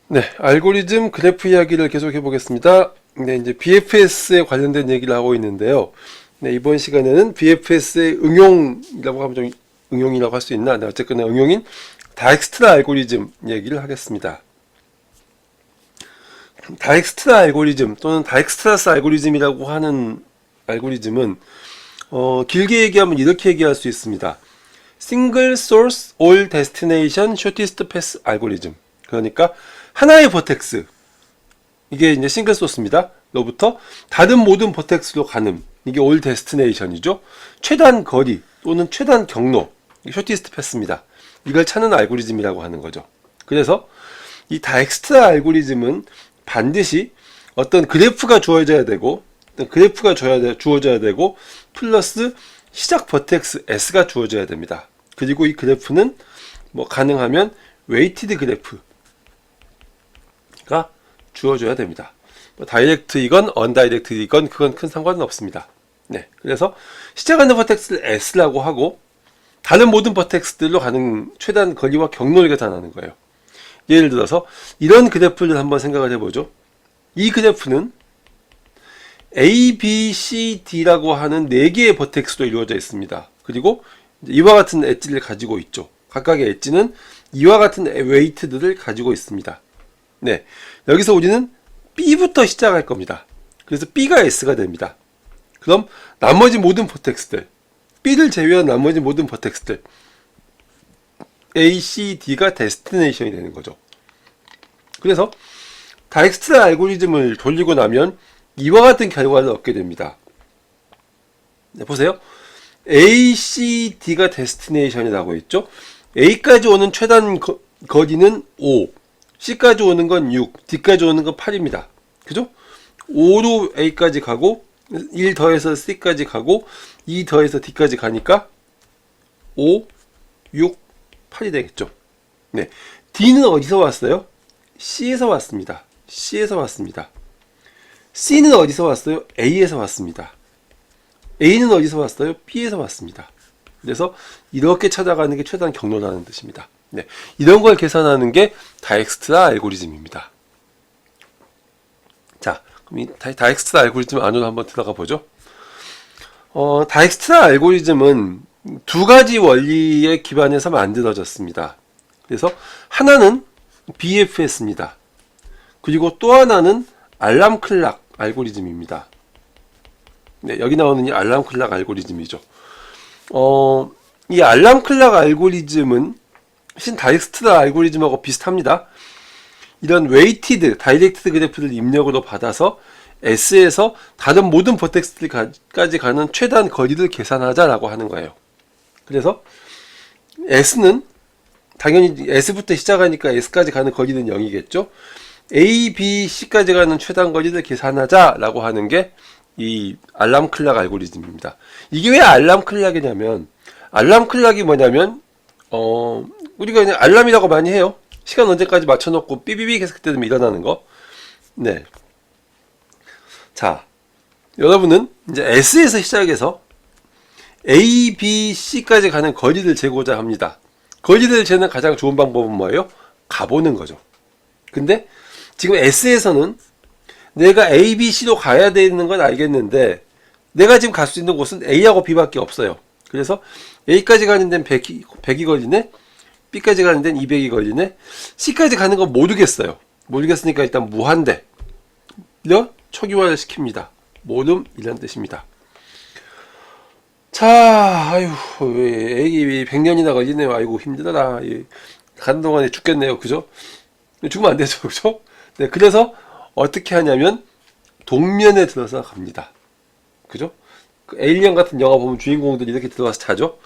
네, 알고리즘 그래프 이야기를 계속해 보겠습니다. 네, 이제 BFS에 관련된 얘기를 하고 있는데요. 네, 이번 시간에는 BFS의 응용이라고 하면 좀 응용이라고 할 수 있나? 네, 어쨌거나 응용인 다익스트라 알고리즘 얘기를 하겠습니다. 다익스트라 알고리즘 또는 다익스트라스 알고리즘이라고 하는 알고리즘은 길게 얘기하면 이렇게 얘기할 수 있습니다. Single Source All Destination Shortest Path 알고리즘. 그러니까 하나의 버텍스, 이게 이제 싱글 소스입니다. 로부터 다른 모든 버텍스로 가는, 이게 올 데스티네이션이죠. 최단 거리 또는 최단 경로, 쇼티스트 패스입니다. 이걸 찾는 알고리즘이라고 하는 거죠. 그래서 이 다익스트라 알고리즘은 반드시 어떤 그래프가 주어져야 되고, 주어져야 되고, 플러스 시작 버텍스 S가 주어져야 됩니다. 그리고 이 그래프는 뭐 가능하면 웨이티드 그래프가 주어져야 됩니다. 뭐 다이렉트이건 언다이렉트이건 그건 큰 상관은 없습니다. 네, 그래서 시작하는 버텍스를 S라고 하고 다른 모든 버텍스들로 가는 최단 거리와 경로를 계산하는 거예요. 예를 들어서 이런 그래프를 한번 생각을 해보죠. 이 그래프는 A, B, C, D라고 하는 4개의 버텍스로 이루어져 있습니다. 그리고 이와 같은 엣지를 가지고 있죠. 각각의 엣지는 이와 같은 웨이트들을 가지고 있습니다. 네, 여기서 우리는 B부터 시작할 겁니다. 그래서 B가 S가 됩니다. 그럼 나머지 모든 버텍스들, B를 제외한 나머지 모든 버텍스들 A, C, D가 데스티네이션이 되는 거죠. 그래서 다익스트라 알고리즘을 돌리고 나면 이와 같은 결과를 얻게 됩니다. 네, 보세요. A, C, D가 데스티네이션이라고 했죠. A까지 오는 최단 거리는 5, C까지 오는 건 6, D까지 오는 건 8입니다. 그죠? 5로 A까지 가고 1 더해서 C까지 가고 2 더해서 D까지 가니까 5, 6, 8이 되겠죠. 네, D는 어디서 왔어요? C에서 왔습니다. C에서 왔습니다. C는 어디서 왔어요? A에서 왔습니다. A는 어디서 왔어요? B에서 왔습니다. 그래서 이렇게 찾아가는 게 최단 경로라는 뜻입니다. 네, 이런 걸 계산하는 게 다익스트라 알고리즘입니다. 자, 그럼 이 다익스트라 알고리즘 안으로 한번 들어가 보죠. 다익스트라 알고리즘은 두 가지 원리에 기반해서 만들어졌습니다. 그래서 하나는 BFS입니다. 그리고 또 하나는 알람 클락 알고리즘입니다. 네, 여기 나오는 이 알람 클락 알고리즘이죠. 이 알람 클락 알고리즘은 다익스트라 알고리즘하고 비슷합니다. 이런 웨이티드, 다이렉트 그래프를 입력으로 받아서 S에서 다른 모든 버텍스들까지 가는 최단 거리를 계산하자라고 하는 거예요. 그래서 S는 당연히 S부터 시작하니까 S까지 가는 거리는 0이겠죠. A, B, C까지 가는 최단 거리를 계산하자라고 하는 게 이 알람 클락 알고리즘입니다. 이게 왜 알람 클락이냐면, 알람 클락이 뭐냐면 우리가 그냥 알람이라고 많이 해요. 시간 언제까지 맞춰놓고 삐삐삐 계속 때리면 일어나는 거. 네. 자, 여러분은 이제 S에서 시작해서 A, B, C까지 가는 거리를 재고자 합니다. 거리를 재는 가장 좋은 방법은 뭐예요? 가보는 거죠. 근데 지금 S에서는 내가 A, B, C로 가야 되는 건 알겠는데 내가 지금 갈 수 있는 곳은 A하고 B밖에 없어요. 그래서 A까지 가는 데는 100이 걸리네, B까지 가는 데는 200이 걸리네, C까지 가는 건 모르겠어요. 모르겠으니까 일단 무한대로 초기화를 시킵니다. 모름이라는 뜻입니다. 자, 아유, 애기 100년이나 걸리네요. 아이고, 힘들어라. 가는 동안에 죽겠네요. 그죠? 죽으면 안 되죠. 그죠? 네, 그래서 어떻게 하냐면 동면에 들어서 갑니다. 그죠? 그 에일리언 같은 영화 보면 주인공들이 이렇게 들어와서 자죠?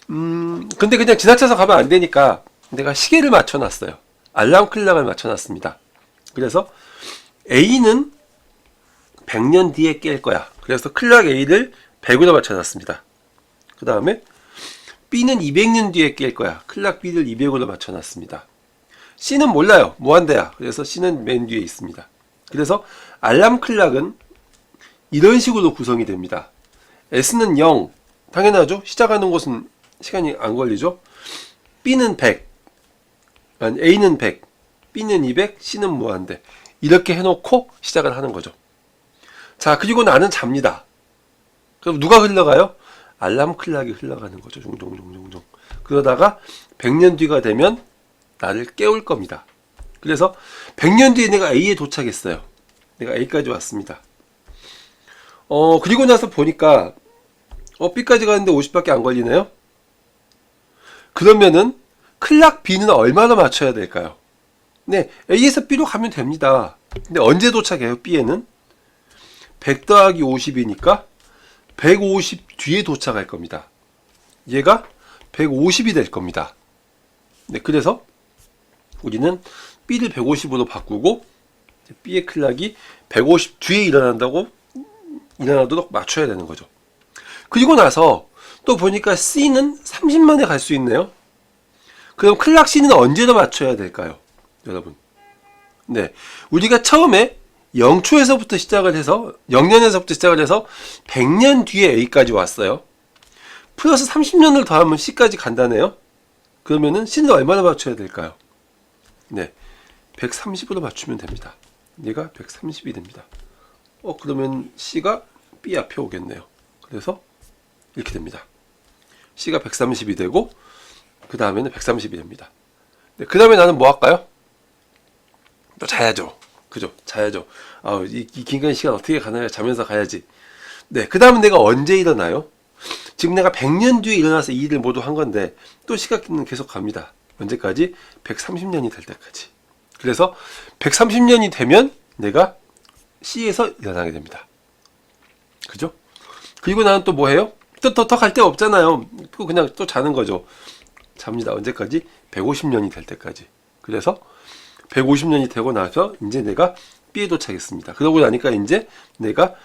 근데 그냥 지나쳐서 가면 안 되니까 내가 시계를 맞춰놨어요. 알람 클락을 맞춰놨습니다. 그래서 A는 100년 뒤에 깰 거야. 그래서 클락 A를 100으로 맞춰놨습니다. 그 다음에 B는 200년 뒤에 깰 거야. 클락 B를 200으로 맞춰놨습니다. C는 몰라요. 무한대야. 그래서 C는 맨 뒤에 있습니다. 그래서 알람 클락은 이런 식으로 구성이 됩니다. S는 0. 당연하죠. 시작하는 곳은 시간이 안 걸리죠. B는 100. A는 100. B는 200, C는 무한대. 이렇게 해놓고 시작을 하는 거죠. 자, 그리고 나는 잡니다. 그럼 누가 흘러가요? 알람 클락이 흘러가는 거죠. 종종종종종. 그러다가 100년 뒤가 되면 나를 깨울 겁니다. 그래서 100년 뒤에 내가 A에 도착했어요. 내가 A까지 왔습니다. 그리고 나서 보니까 B까지 가는데 50밖에 안 걸리네요. 그러면은 클락 B는 얼마나 맞춰야 될까요? 네, A에서 B로 가면 됩니다. 근데 언제 도착해요? B에는 100 더하기 50이니까 150 뒤에 도착할 겁니다. 얘가 150이 될 겁니다. 네, 그래서 우리는 B를 150으로 바꾸고 B의 클락이 150 뒤에 일어나도록 맞춰야 되는 거죠. 그리고 나서 또 보니까 C는 30만에 갈 수 있네요. 그럼 클락 C는 언제로 맞춰야 될까요? 여러분. 네. 우리가 처음에 0초에서부터 시작을 해서 0년에서부터 시작을 해서 100년 뒤에 A까지 왔어요. 플러스 30년을 더하면 C까지 간다네요. 그러면은 C는 얼마나 맞춰야 될까요? 네. 130으로 맞추면 됩니다. 얘가 130이 됩니다. 그러면 C가 B 앞에 오겠네요. 그래서 이렇게 됩니다. C가 130이 되고 그 다음에는 130이 됩니다. 네, 그 다음에 나는 뭐 할까요? 또 자야죠. 그죠? 자야죠. 이 긴긴 시간 어떻게 가나요? 자면서 가야지. 네, 그 다음에 내가 언제 일어나요? 지금 내가 100년 뒤에 일어나서 이 일을 모두 한 건데 또 시간은 계속 갑니다. 언제까지? 130년이 될 때까지. 그래서 130년이 되면 내가 C에서 일어나게 됩니다. 그죠? 그리고 나는 또 뭐 해요? 더 갈 데가 없잖아요. 그냥 또 자는 거죠. 잡니다. 언제까지? 150년이 될 때까지. 그래서 150년이 되고 나서 이제 내가 B에 도착했습니다. 그러고 나니까 이제 내가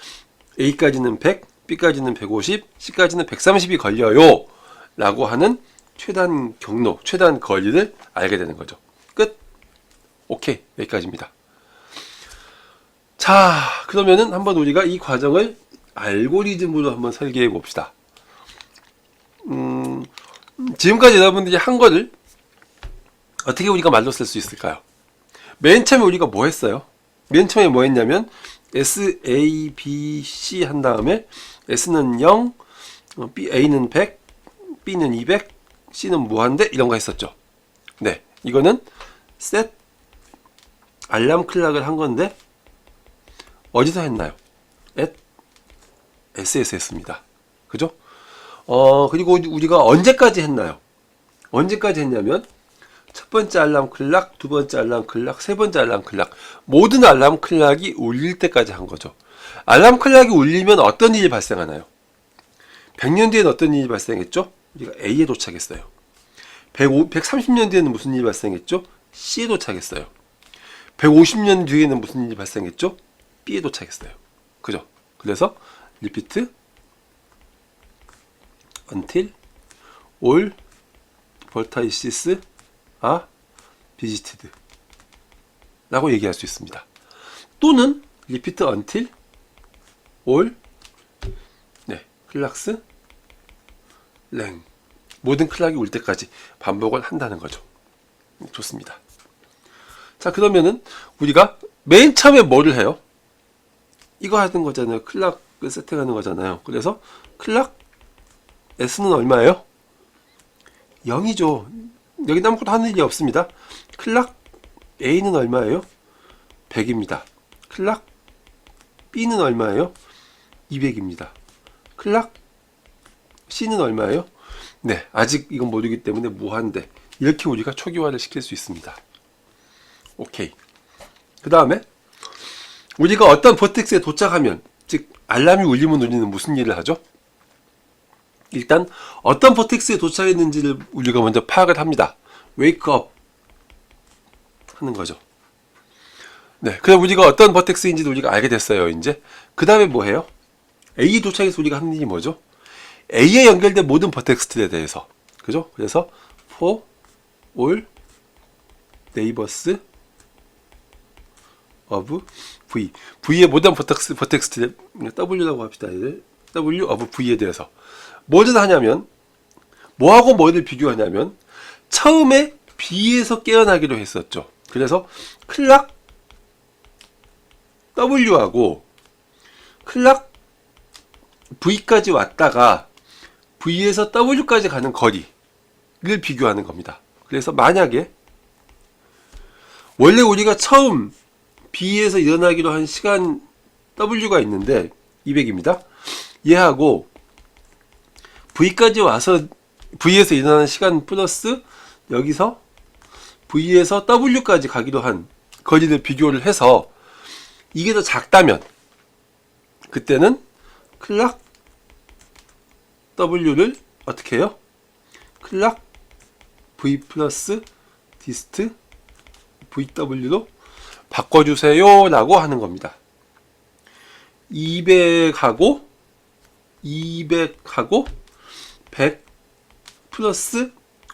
A까지는 100, B까지는 150, C까지는 130이 걸려요. 라고 하는 최단 경로, 최단 거리를 알게 되는 거죠. 끝. 오케이. 여기까지입니다. 자, 그러면은 한번 우리가 이 과정을 알고리즘으로 한번 설계해 봅시다. 지금까지 여러분들이 한 거를 어떻게 우리가 말로 쓸 수 있을까요? 맨 처음에 우리가 뭐 했어요? 맨 처음에 뭐 했냐면 S, A, B, C 한 다음에 S는 0, A는 100, B는 200, C는 무한대 이런 거 했었죠. 네, 이거는 set 알람 클락을 한 건데 어디서 했나요? at SS 했습니다. 그죠? 그리고 우리가 언제까지 했나요? 언제까지 했냐면 첫 번째 알람 클락, 두 번째 알람 클락, 세 번째 알람 클락 모든 알람 클락이 울릴 때까지 한 거죠. 알람 클락이 울리면 어떤 일이 발생하나요? 100년 뒤에는 어떤 일이 발생했죠? 우리가 A에 도착했어요. 130년 뒤에는 무슨 일이 발생했죠? C에 도착했어요. 150년 뒤에는 무슨 일이 발생했죠? B에 도착했어요. 그죠? 그래서 repeat until all vertices are visited 라고 얘기할 수 있습니다. 또는 repeat until all 클락스 랭 모든 클락이 올 때까지 반복을 한다는 거죠. 좋습니다. 자, 그러면은 우리가 맨 처음에 뭐를 해요? 이거 하는 거잖아요. 클락을 세팅하는 거잖아요. 그래서 클락 S는 얼마예요? 0이죠. 여기 아무것도 하는 일이 없습니다. 클락 A는 얼마예요? 100입니다. 클락 B는 얼마예요? 200입니다. 클락 C는 얼마예요? 네, 아직 이건 모르기 때문에 무한대. 이렇게 우리가 초기화를 시킬 수 있습니다. 오케이. 그 다음에 우리가 어떤 버텍스에 도착하면, 즉 알람이 울리면 우리는 무슨 일을 하죠? 일단 어떤 버텍스에 도착했는지를 우리가 먼저 파악을 합니다. wake up 하는 거죠. 네, 그럼 우리가 어떤 버텍스인지도 우리가 알게 됐어요. 이제 그 다음에 뭐 해요? A에 도착해서 우리가 하는 일이 뭐죠? A에 연결된 모든 버텍스들에 대해서, 그죠? 그래서 for all neighbors of V, V의 모든 버텍스들 W라고 합시다. W of V에 대해서 뭐를 하냐면, 뭐하고 뭐를 비교하냐면 처음에 B에서 깨어나기로 했었죠. 그래서 클락 W하고 클락 V까지 왔다가 V에서 W까지 가는 거리를 비교하는 겁니다. 그래서 만약에 원래 우리가 처음 B에서 일어나기로 한 시간 W가 있는데 200입니다. 얘하고 V까지 와서 V에서 일어나는 시간 플러스 여기서 V에서 W까지 가기로 한 거리를 비교를 해서 이게 더 작다면 그때는 클락 W를 어떻게 해요? 클락 V 플러스 디스트 VW로 바꿔주세요 라고 하는 겁니다. 200하고 100 플러스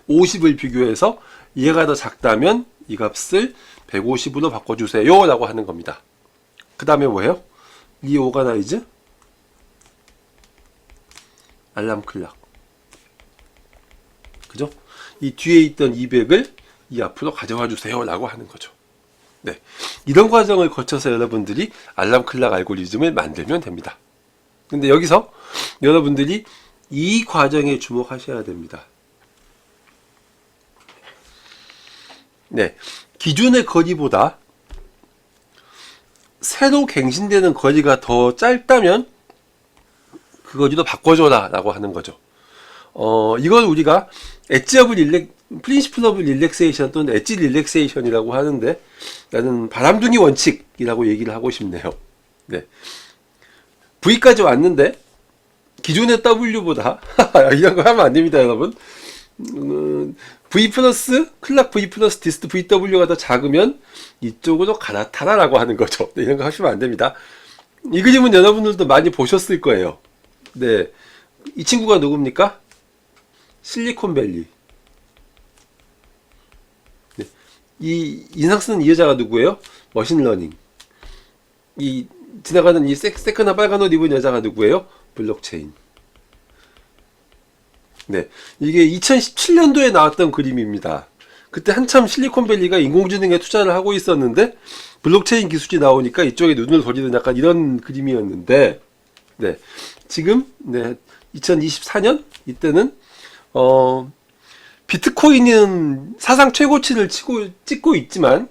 50을 비교해서 얘가 더 작다면 이 값을 150으로 바꿔주세요 라고 하는 겁니다. 그 다음에 뭐예요? 리오가나이즈 알람 클락, 그죠? 이 뒤에 있던 200을 이 앞으로 가져와 주세요 라고 하는 거죠. 네, 이런 과정을 거쳐서 여러분들이 알람 클락 알고리즘을 만들면 됩니다. 근데 여기서 여러분들이 이 과정에 주목하셔야 됩니다. 네, 기존의 거리보다 새로 갱신되는 거리가 더 짧다면 그 거리도 바꿔줘라 라고 하는 거죠. 이걸 우리가 프린시플 오브 릴렉세이션 또는 엣지 릴렉세이션이라고 하는데, 나는 바람둥이 원칙이라고 얘기를 하고 싶네요. 네, V까지 왔는데 기존의 W보다 이런 거 하면 안 됩니다, 여러분. V 플러스 클락 V 플러스 디스트 VW가 더 작으면 이쪽으로 갈아타라라고 하는 거죠. 네, 이런 거 하시면 안 됩니다. 이 그림은 여러분들도 많이 보셨을 거예요. 네, 이 친구가 누굽니까? 실리콘밸리. 네. 이 인상 쓰는 이 여자가 누구예요? 머신러닝. 이 지나가는 이 새끈한 빨간 옷 입은 여자가 누구예요? 블록체인. 네, 이게 2017년도에 나왔던 그림입니다. 그때 한참 실리콘밸리가 인공지능에 투자를 하고 있었는데 블록체인 기술이 나오니까 이쪽에 눈을 돌리는 약간 이런 그림이었는데, 네, 지금 2024년 이때는 비트코인은 사상 최고치를 찍고 있지만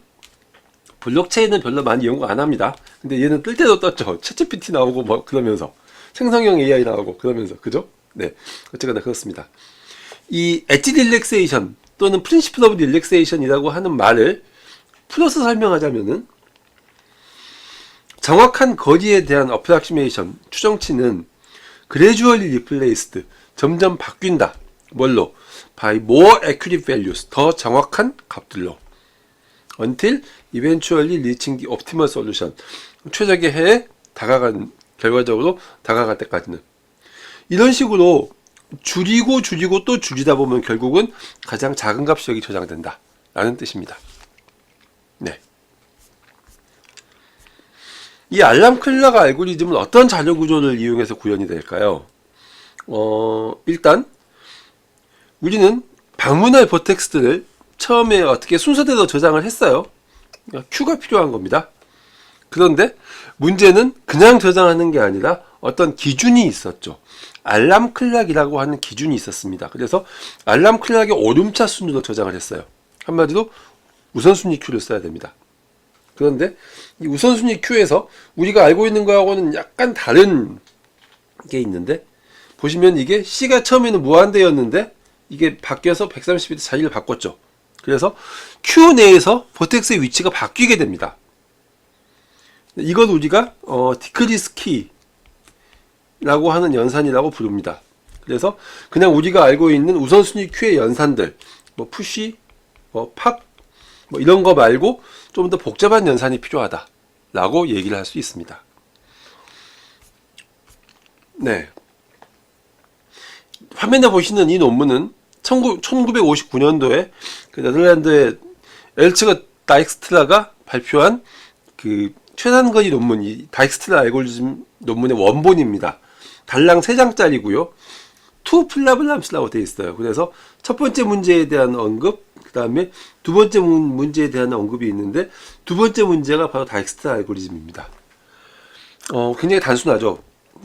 블록체인은 별로 많이 연구 안 합니다. 근데 얘는 뜰 때도 떴죠. 챗GPT 나오고 뭐 그러면서 생성형 AI 나오고 그러면서, 그죠? 네, 어쨌거나 그렇습니다. 이 엣지 릴렉세이션 또는 프린시플 오브 릴렉세이션이라고 하는 말을 풀어서 설명하자면은, 정확한 거리에 대한 어프락시메이션 추정치는 gradually replaced, 점점 바뀐다. 뭘로? by more accurate values, 더 정확한 값들로, until eventually reaching the optimal solution, 최적의 해에 결과적으로 다가갈 때까지는. 이런 식으로 줄이고 또 줄이다 보면 결국은 가장 작은 값이 여기 저장된다 라는 뜻입니다. 네, 이 알람 클락 알고리즘은 어떤 자료 구조를 이용해서 구현이 될까요? 일단 우리는 방문할 버텍스트를 처음에 어떻게 순서대로 저장을 했어요. 큐가 필요한 겁니다. 그런데 문제는 그냥 저장하는 게 아니라 어떤 기준이 있었죠. 알람 클락이라고 하는 기준이 있었습니다. 그래서 알람 클락의 오름차 순으로 저장을 했어요. 한마디로 우선순위 큐를 써야 됩니다. 그런데 이 우선순위 큐에서 우리가 알고 있는 거하고는 약간 다른 게 있는데, 보시면 이게 C가 처음에는 무한대였는데 이게 바뀌어서 130일 자리를 바꿨죠. 그래서 큐 내에서 버텍스의 위치가 바뀌게 됩니다. 이걸 우리가 디크리스 키라고 하는 연산이라고 부릅니다. 그래서 그냥 우리가 알고 있는 우선순위 큐의 연산들, 뭐 푸시, 뭐 팝, 뭐 이런 거 말고 좀 더 복잡한 연산이 필요하다 라고 얘기를 할 수 있습니다. 네, 화면에 보시는 이 논문은 1959년도에 그 네덜란드의 엘츠거 다익스트라가 발표한 그 최단거리 논문, 이 다익스트라 알고리즘 논문의 원본입니다. 달랑 3장짜리고요. 투 플라블람스라고 되어 있어요. 그래서 첫 번째 문제에 대한 언급, 그 다음에 두 번째 문제에 대한 언급이 있는데, 두 번째 문제가 바로 다익스트라 알고리즘입니다. 굉장히 단순하죠.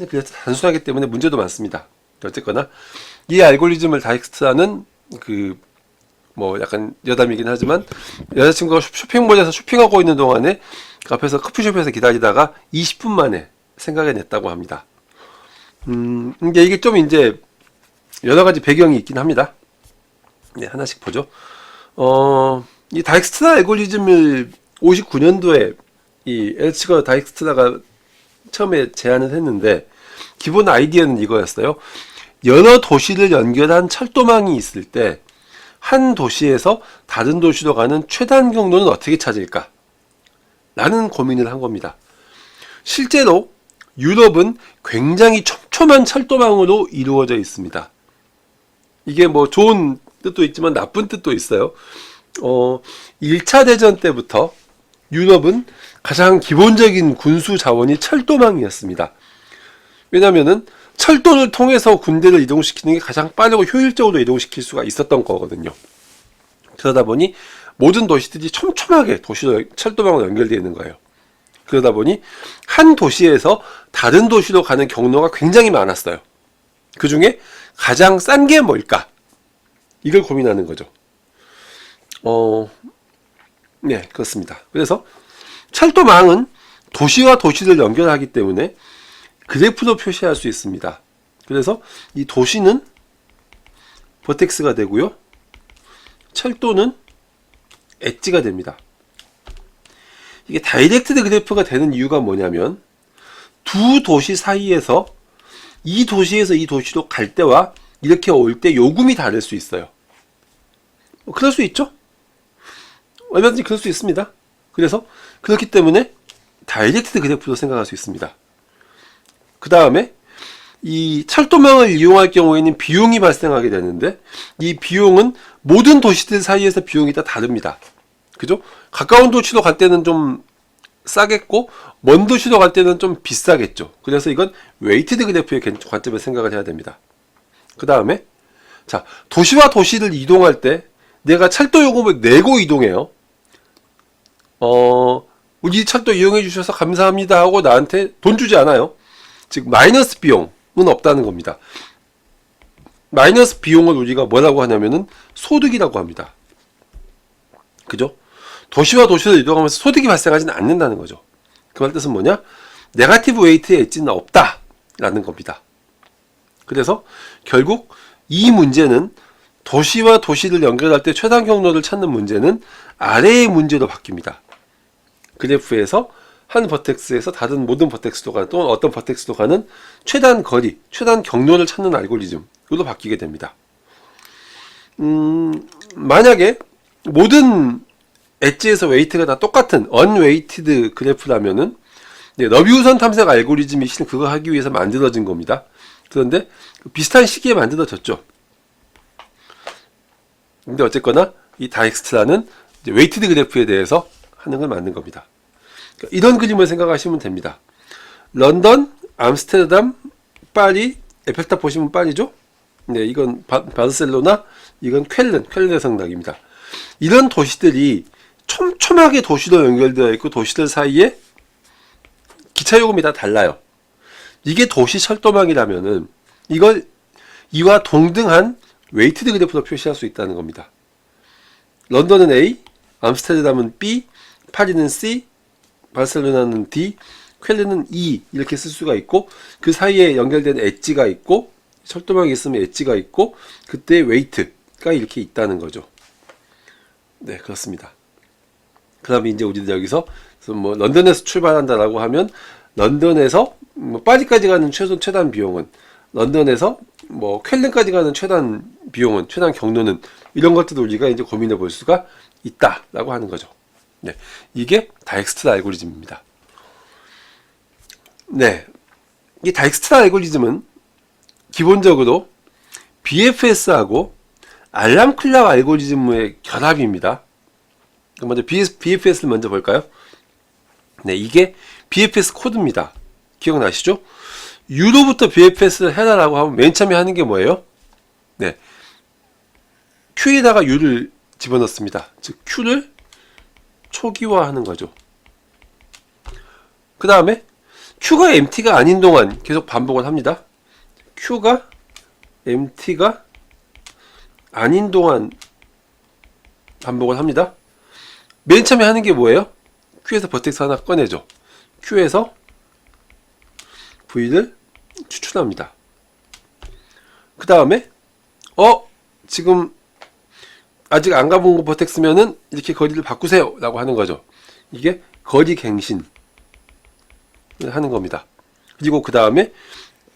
그래서 단순하기 때문에 문제도 많습니다. 어쨌거나 이 알고리즘을 다익스트라는 약간 여담이긴 하지만, 여자친구가 쇼핑몰에서 쇼핑하고 있는 동안에 앞에서 커피숍에서 기다리다가 20분 만에 생각해냈다고 합니다. 근데 이게 좀 이제 여러 가지 배경이 있긴 합니다. 네, 하나씩 보죠. 이 다익스트라 알고리즘을 59년도에 이 엘츠거 다익스트라가 처음에 제안을 했는데, 기본 아이디어는 이거였어요. 여러 도시를 연결한 철도망이 있을 때 한 도시에서 다른 도시로 가는 최단 경로는 어떻게 찾을까? 라는 고민을 한 겁니다. 실제로 유럽은 굉장히 촘촘한 철도망으로 이루어져 있습니다. 이게 뭐 좋은 뜻도 있지만 나쁜 뜻도 있어요. 1차 대전 때부터 유럽은 가장 기본적인 군수 자원이 철도망이었습니다. 왜냐면은 철도를 통해서 군대를 이동시키는 게 가장 빠르고 효율적으로 이동시킬 수가 있었던 거거든요. 그러다 보니 모든 도시들이 촘촘하게 철도망으로 연결되어 있는 거예요. 그러다 보니 한 도시에서 다른 도시로 가는 경로가 굉장히 많았어요. 그 중에 가장 싼 게 뭘까? 이걸 고민하는 거죠. 네, 그렇습니다. 그래서 철도망은 도시와 도시를 연결하기 때문에 그래프로 표시할 수 있습니다. 그래서 이 도시는 버텍스가 되고요, 철도는 엣지가 됩니다. 이게 다이렉트 그래프가 되는 이유가 뭐냐면, 두 도시 사이에서 이 도시에서 이 도시로 갈 때와 이렇게 올 때 요금이 다를 수 있어요. 그럴 수 있죠? 얼마든지 그럴 수 있습니다. 그래서 그렇기 때문에 다이렉트 그래프로 생각할 수 있습니다. 그 다음에 이 철도망을 이용할 경우에는 비용이 발생하게 되는데, 이 비용은 모든 도시들 사이에서 비용이 다 다릅니다. 그죠? 가까운 도시로 갈 때는 좀 싸겠고, 먼 도시로 갈 때는 좀 비싸겠죠. 그래서 이건 웨이티드 그래프의 관점에서 생각을 해야 됩니다. 그 다음에 자, 도시와 도시를 이동할 때 내가 철도 요금을 내고 이동해요. 우리 철도 이용해 주셔서 감사합니다 하고 나한테 돈 주지 않아요. 즉 마이너스 비용은 없다는 겁니다. 마이너스 비용을 우리가 뭐라고 하냐면은 소득이라고 합니다. 그죠? 도시와 도시를 이동하면서 소득이 발생하지는 않는다는 거죠. 그 말 뜻은 뭐냐? 네거티브 웨이트의 엣지는 없다라는 겁니다. 그래서 결국 이 문제는, 도시와 도시를 연결할 때 최단 경로를 찾는 문제는 아래의 문제로 바뀝니다. 그래프에서 한 버텍스에서 다른 모든 버텍스로 가는, 또는 어떤 버텍스로 가는 최단 거리, 최단 경로를 찾는 알고리즘으로 바뀌게 됩니다. 만약에 모든 엣지에서 웨이트가 다 똑같은 언웨이티드 그래프라면은, 너비우선 탐색 알고리즘이 실은 그거 하기 위해서 만들어진 겁니다. 그런데 비슷한 시기에 만들어졌죠. 근데 어쨌거나 이 다익스트라는 웨이티드 그래프에 대해서 하는 걸 만든 겁니다. 그러니까 이런 그림을 생각하시면 됩니다. 런던, 암스테르담, 파리, 에펠탑 보시면 파리죠? 네, 이건 바르셀로나, 이건 쾰른의 성당입니다. 이런 도시들이 촘촘하게 도시로 연결되어 있고, 도시들 사이에 기차 요금이 다 달라요. 이게 도시 철도망이라면은 이걸 이와 동등한 웨이티드 그래프로 표시할 수 있다는 겁니다. 런던은 A, 암스테르담은 B, 파리는 C, 바르셀로나는 D, 쾰른은 E 이렇게 쓸 수가 있고, 그 사이에 연결된 엣지가 있고, 철도망이 있으면 엣지가 있고, 그때 웨이트가 이렇게 있다는 거죠. 네, 그렇습니다. 그 다음에 이제 우리들 여기서 뭐 런던에서 출발한다라고 하면, 런던에서 뭐 파리까지 가는 최단 비용은, 런던에서 뭐 쾰른까지 가는 최단 비용은, 최단 경로는, 이런 것들도 우리가 이제 고민해 볼 수가 있다라고 하는 거죠. 네, 이게 다익스트라 알고리즘입니다. 네, 이 다익스트라 알고리즘은 기본적으로 BFS하고 알람 클락 알고리즘의 결합입니다. 먼저 BFS를 먼저 볼까요? 네, 이게 BFS 코드입니다. 기억나시죠? U로부터 BFS를 해라라고 하면 맨 처음에 하는 게 뭐예요? 네, Q에다가 U를 집어넣습니다. 즉 Q를 초기화하는 거죠. 그 다음에 Q가 empty가 아닌 동안 계속 반복을 합니다. Q가 empty가 아닌 동안 반복을 합니다. 맨 처음에 하는 게 뭐예요? Q에서 버텍스 하나 꺼내죠. Q에서 V를 추출합니다. 그 다음에 지금 아직 안 가본 거 버텍스면은 이렇게 거리를 바꾸세요 라고 하는 거죠. 이게 거리 갱신을 하는 겁니다. 그리고 그 다음에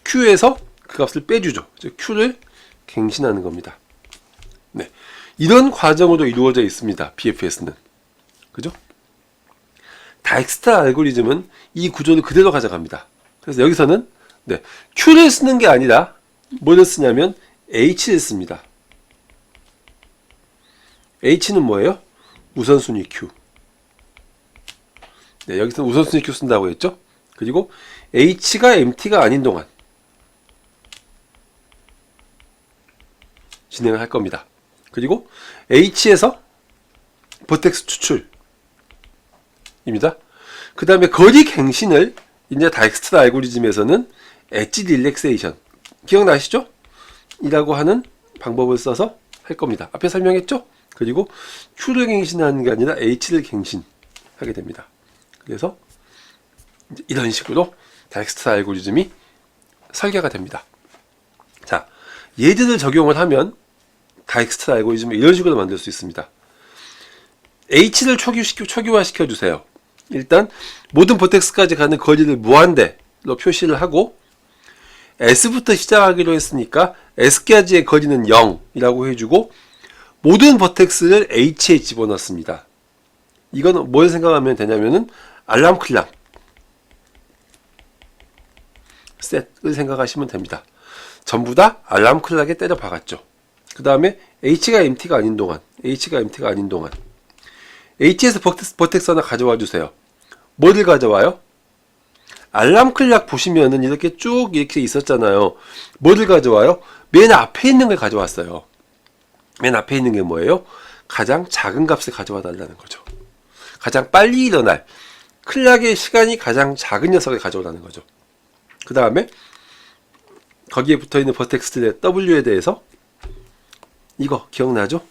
Q에서 그 값을 빼주죠. 즉 Q를 갱신하는 겁니다. 네, 이런 과정으로 이루어져 있습니다. BFS는. 그죠? 다익스트라 알고리즘은 이 구조를 그대로 가져갑니다. 그래서 여기서는 Q를 쓰는 게 아니라 뭐를 쓰냐면 H를 씁니다. H는 뭐예요? 우선순위 Q. 네, 여기서는 우선순위 Q 쓴다고 했죠? 그리고 H가 empty가 아닌 동안 진행을 할 겁니다. 그리고 H에서 버텍스 추출입니다. 그 다음에 거리 갱신을 이제 다익스트라 알고리즘에서는 엣지 릴렉세이션, 기억나시죠? 이라고 하는 방법을 써서 할 겁니다. 앞에 설명했죠? 그리고 Q를 갱신하는 게 아니라 H를 갱신하게 됩니다. 그래서 이런 식으로 다익스트라 알고리즘이 설계가 됩니다. 자, 얘들을 적용을 하면 다익스트라 알고리즘을 이런 식으로 만들 수 있습니다. H를 초기화시켜 주세요. 일단 모든 버텍스까지 가는 거리를 무한대로 표시를 하고 S부터 시작하기로 했으니까 S까지의 거리는 0이라고 해주고 모든 버텍스를 H에 집어넣습니다. 이건 뭘 생각하면 되냐면은 알람 클락 셋을 생각하시면 됩니다. 전부 다 알람 클락에 때려 박았죠. 그 다음에 H가 empty가 아닌 동안 H에서 버텍스 하나 가져와 주세요. 뭐를 가져와요? 알람 클락 보시면은 이렇게 쭉 이렇게 있었잖아요. 뭐를 가져와요? 맨 앞에 있는 걸 가져왔어요. 맨 앞에 있는 게 뭐예요? 가장 작은 값을 가져와 달라는 거죠. 가장 빨리 일어날 클락의 시간이 가장 작은 녀석을 가져오라는 거죠. 그 다음에 거기에 붙어있는 버텍스들의 W에 대해서 이거 기억나죠?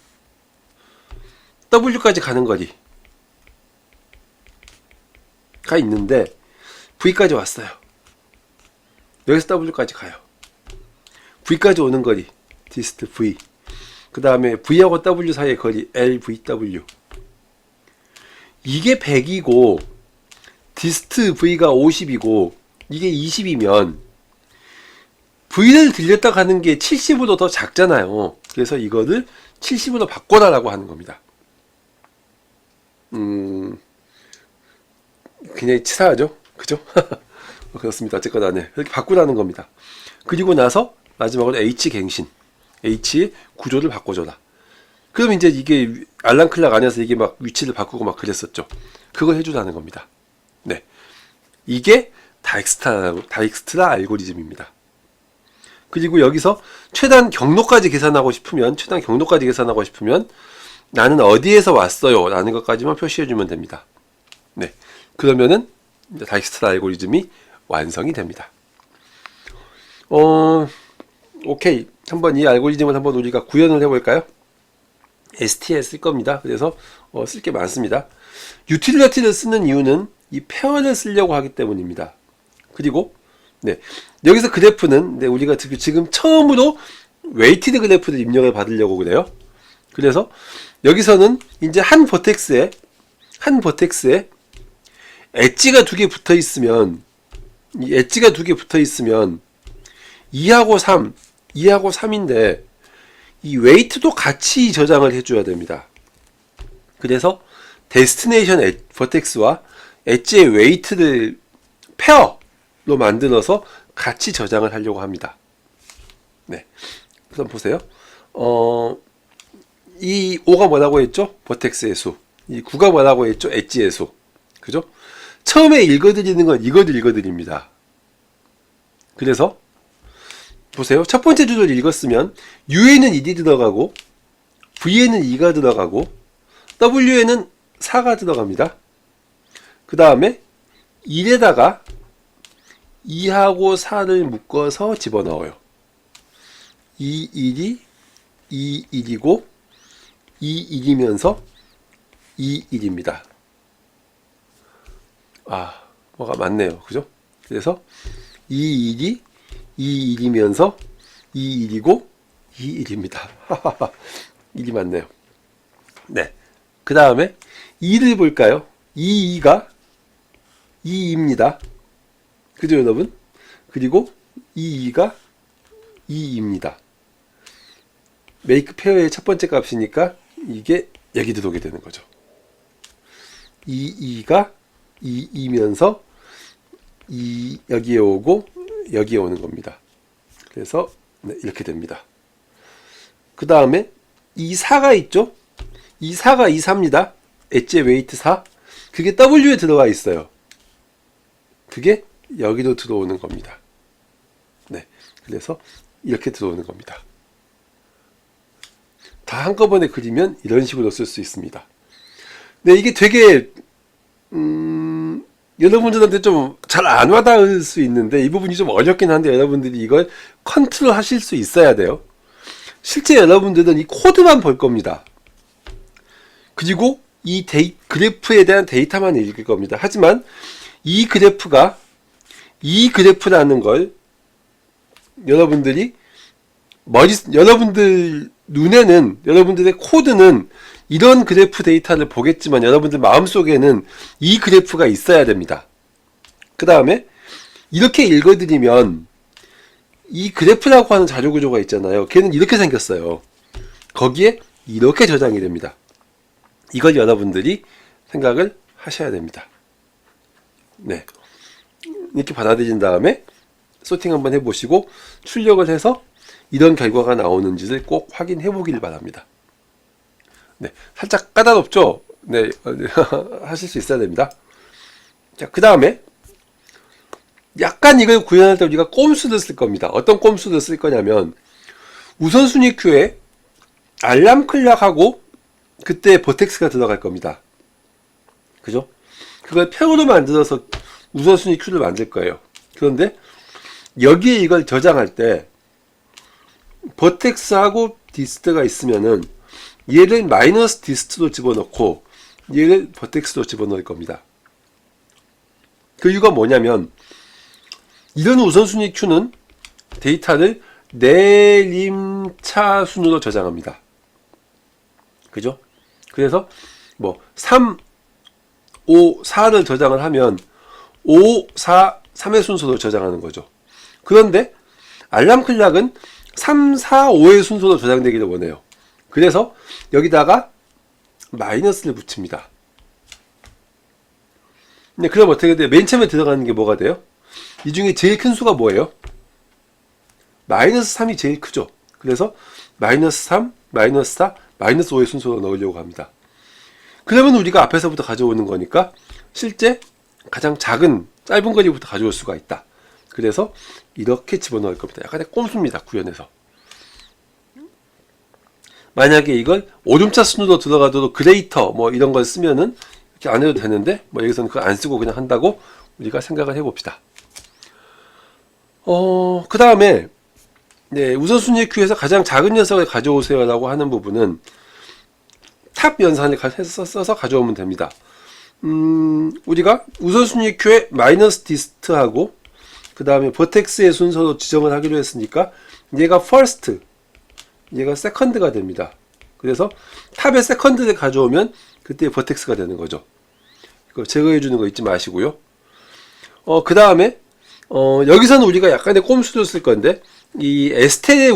W까지 가는 거리가 있는데 V까지 왔어요. 여기서 W까지 가요. V까지 오는 거리 디스트 V, 그 다음에 V하고 W 사이의 거리 LVW. 이게 100이고 디스트 V가 50이고 이게 20이면 V를 들렸다 가는 게 70으로 더 작잖아요. 그래서 이거를 70으로 바꿔라라고 하는 겁니다. 굉장히 치사하죠? 그죠? 그렇습니다. 어쨌거나 네, 이렇게 바꾸라는 겁니다. 그리고 나서 마지막으로 H 갱신, H의 구조를 바꿔줘라. 그럼 이제 이게 알람 클락 안에서 이게 막 위치를 바꾸고 막 그랬었죠. 그걸 해주라는 겁니다. 네, 이게 다익스트라 알고리즘입니다. 그리고 여기서 최단 경로까지 계산하고 싶으면 나는 어디에서 왔어요 라는 것까지만 표시해 주면 됩니다. 네, 그러면은 다익스트라 알고리즘이 완성이 됩니다. 오케이, 한번 이 알고리즘을 한번 우리가 구현을 해볼까요? STL 쓸 겁니다. 그래서 쓸 게 많습니다. 유틸리티를 쓰는 이유는 이 페어를 쓰려고 하기 때문입니다. 그리고 네, 여기서 그래프는 우리가 지금 처음으로 웨이티드 그래프를 입력을 받으려고 그래요. 그래서 여기서는 이제 한 버텍스에 엣지가 두 개 붙어 있으면, 이 엣지가 두 개 붙어 있으면 2하고 3인데 이 웨이트도 같이 저장을 해줘야 됩니다. 그래서 데스티네이션 버텍스와 엣지의 웨이트를 페어로 만들어서 같이 저장을 하려고 합니다. 네, 우선 보세요. 이 5가 뭐라고 했죠? 버텍스의 수. 이 9가 뭐라고 했죠? 엣지의 수. 그죠? 처음에 읽어드리는 건 이거를 읽어드립니다. 그래서 보세요. 첫 번째 줄을 읽었으면 U에는 1이 들어가고 V에는 2가 들어가고 W에는 4가 들어갑니다. 그 다음에 1에다가 2하고 4를 묶어서 집어넣어요. 2, 1이 2, 1이고 2, 1이면서 2, 1입니다. 아, 뭐가 많네요. 그죠? 그래서 2, 1이 2, 1이면서 2, 1이고 2, 1입니다. 1이 맞네요. 네. 그 다음에 2를 볼까요? 2, 2가 2입니다. 그죠, 여러분? 그리고 2, 2가 2입니다. 메이크 페어의 첫 번째 값이니까 이게 여기 들어오게 되는 거죠. 2, 2가 2이면서 2 여기에 오고 여기에 오는 겁니다. 그래서 네, 이렇게 됩니다. 그 다음에 2, 4가 있죠? 2, 4가 2, 4입니다. 엣지 웨이트 4. 그게 W에 들어가 있어요. 그게 여기로 들어오는 겁니다. 네. 그래서 이렇게 들어오는 겁니다. 다 한꺼번에 그리면 이런 식으로 쓸 수 있습니다. 네, 이게 되게 여러분들한테 좀 잘 안 와닿을 수 있는데 이 부분이 좀 어렵긴 한데 여러분들이 이걸 컨트롤 하실 수 있어야 돼요. 실제 여러분들은 이 코드만 볼 겁니다. 그리고 이 그래프에 대한 데이터만 읽을 겁니다. 하지만 이 그래프가 이 그래프라는 걸 여러분들이 여러분들 눈에는 여러분들의 코드는 이런 그래프 데이터를 보겠지만 여러분들 마음속에는 이 그래프가 있어야 됩니다. 그 다음에 이렇게 읽어드리면 이 그래프라고 하는 자료 구조가 있잖아요. 걔는 이렇게 생겼어요. 거기에 이렇게 저장이 됩니다. 이걸 여러분들이 생각을 하셔야 됩니다. 네. 이렇게 받아들인 다음에 소팅 한번 해보시고 출력을 해서 이런 결과가 나오는지를 꼭 확인해 보길 바랍니다. 네. 살짝 까다롭죠? 네. 하실 수 있어야 됩니다. 자, 그 다음에 약간 이걸 구현할 때 우리가 꼼수를 쓸 겁니다. 어떤 꼼수를 쓸 거냐면 우선순위 큐에 알람 클락하고 그때 버텍스가 들어갈 겁니다. 그죠? 그걸 표로 만들어서 우선순위 큐를 만들 거예요. 그런데 여기에 이걸 저장할 때 버텍스하고 디스트가 있으면은 얘를 마이너스 디스트로 집어넣고 얘를 버텍스로 집어넣을 겁니다. 그 이유가 뭐냐면 이런 우선순위 큐는 데이터를 내림차 순으로 저장합니다. 그죠? 그래서 뭐 3, 5, 4를 저장을 하면 5, 4, 3의 순서로 저장하는 거죠. 그런데 알람 클락은 3, 4, 5의 순서로 저장되기를 원해요. 그래서 여기다가 마이너스를 붙입니다. 네, 그럼 어떻게 돼요? 맨 처음에 들어가는 게 뭐가 돼요? 이 중에 제일 큰 수가 뭐예요? 마이너스 3이 제일 크죠. 그래서 마이너스 3, 마이너스 4, 마이너스 5의 순서로 넣으려고 합니다. 그러면 우리가 앞에서부터 가져오는 거니까 실제 가장 작은 짧은 거리부터 가져올 수가 있다. 그래서 이렇게 집어넣을 겁니다. 약간의 꼼수입니다. 구현해서. 만약에 이걸 오름차 순으로 들어가도록 그레이터 뭐 이런 걸 쓰면은 이렇게 안 해도 되는데 뭐 여기서는 그거 안 쓰고 그냥 한다고 우리가 생각을 해봅시다. 그 다음에 네, 우선순위 큐에서 가장 작은 녀석을 가져오세요 라고 하는 부분은 탑 연산을 써서 가져오면 됩니다. 우리가 우선순위 큐에 마이너스 디스트하고 그 다음에 버텍스의 순서로 지정을 하기로 했으니까 얘가 first, 얘가 second가 됩니다. 그래서 탑에 second를 가져오면 그때 버텍스가 되는 거죠. 이거 제거해 주는 거 잊지 마시고요. 그 다음에 여기서는 우리가 약간의 꼼수를 쓸 건데 이 STL의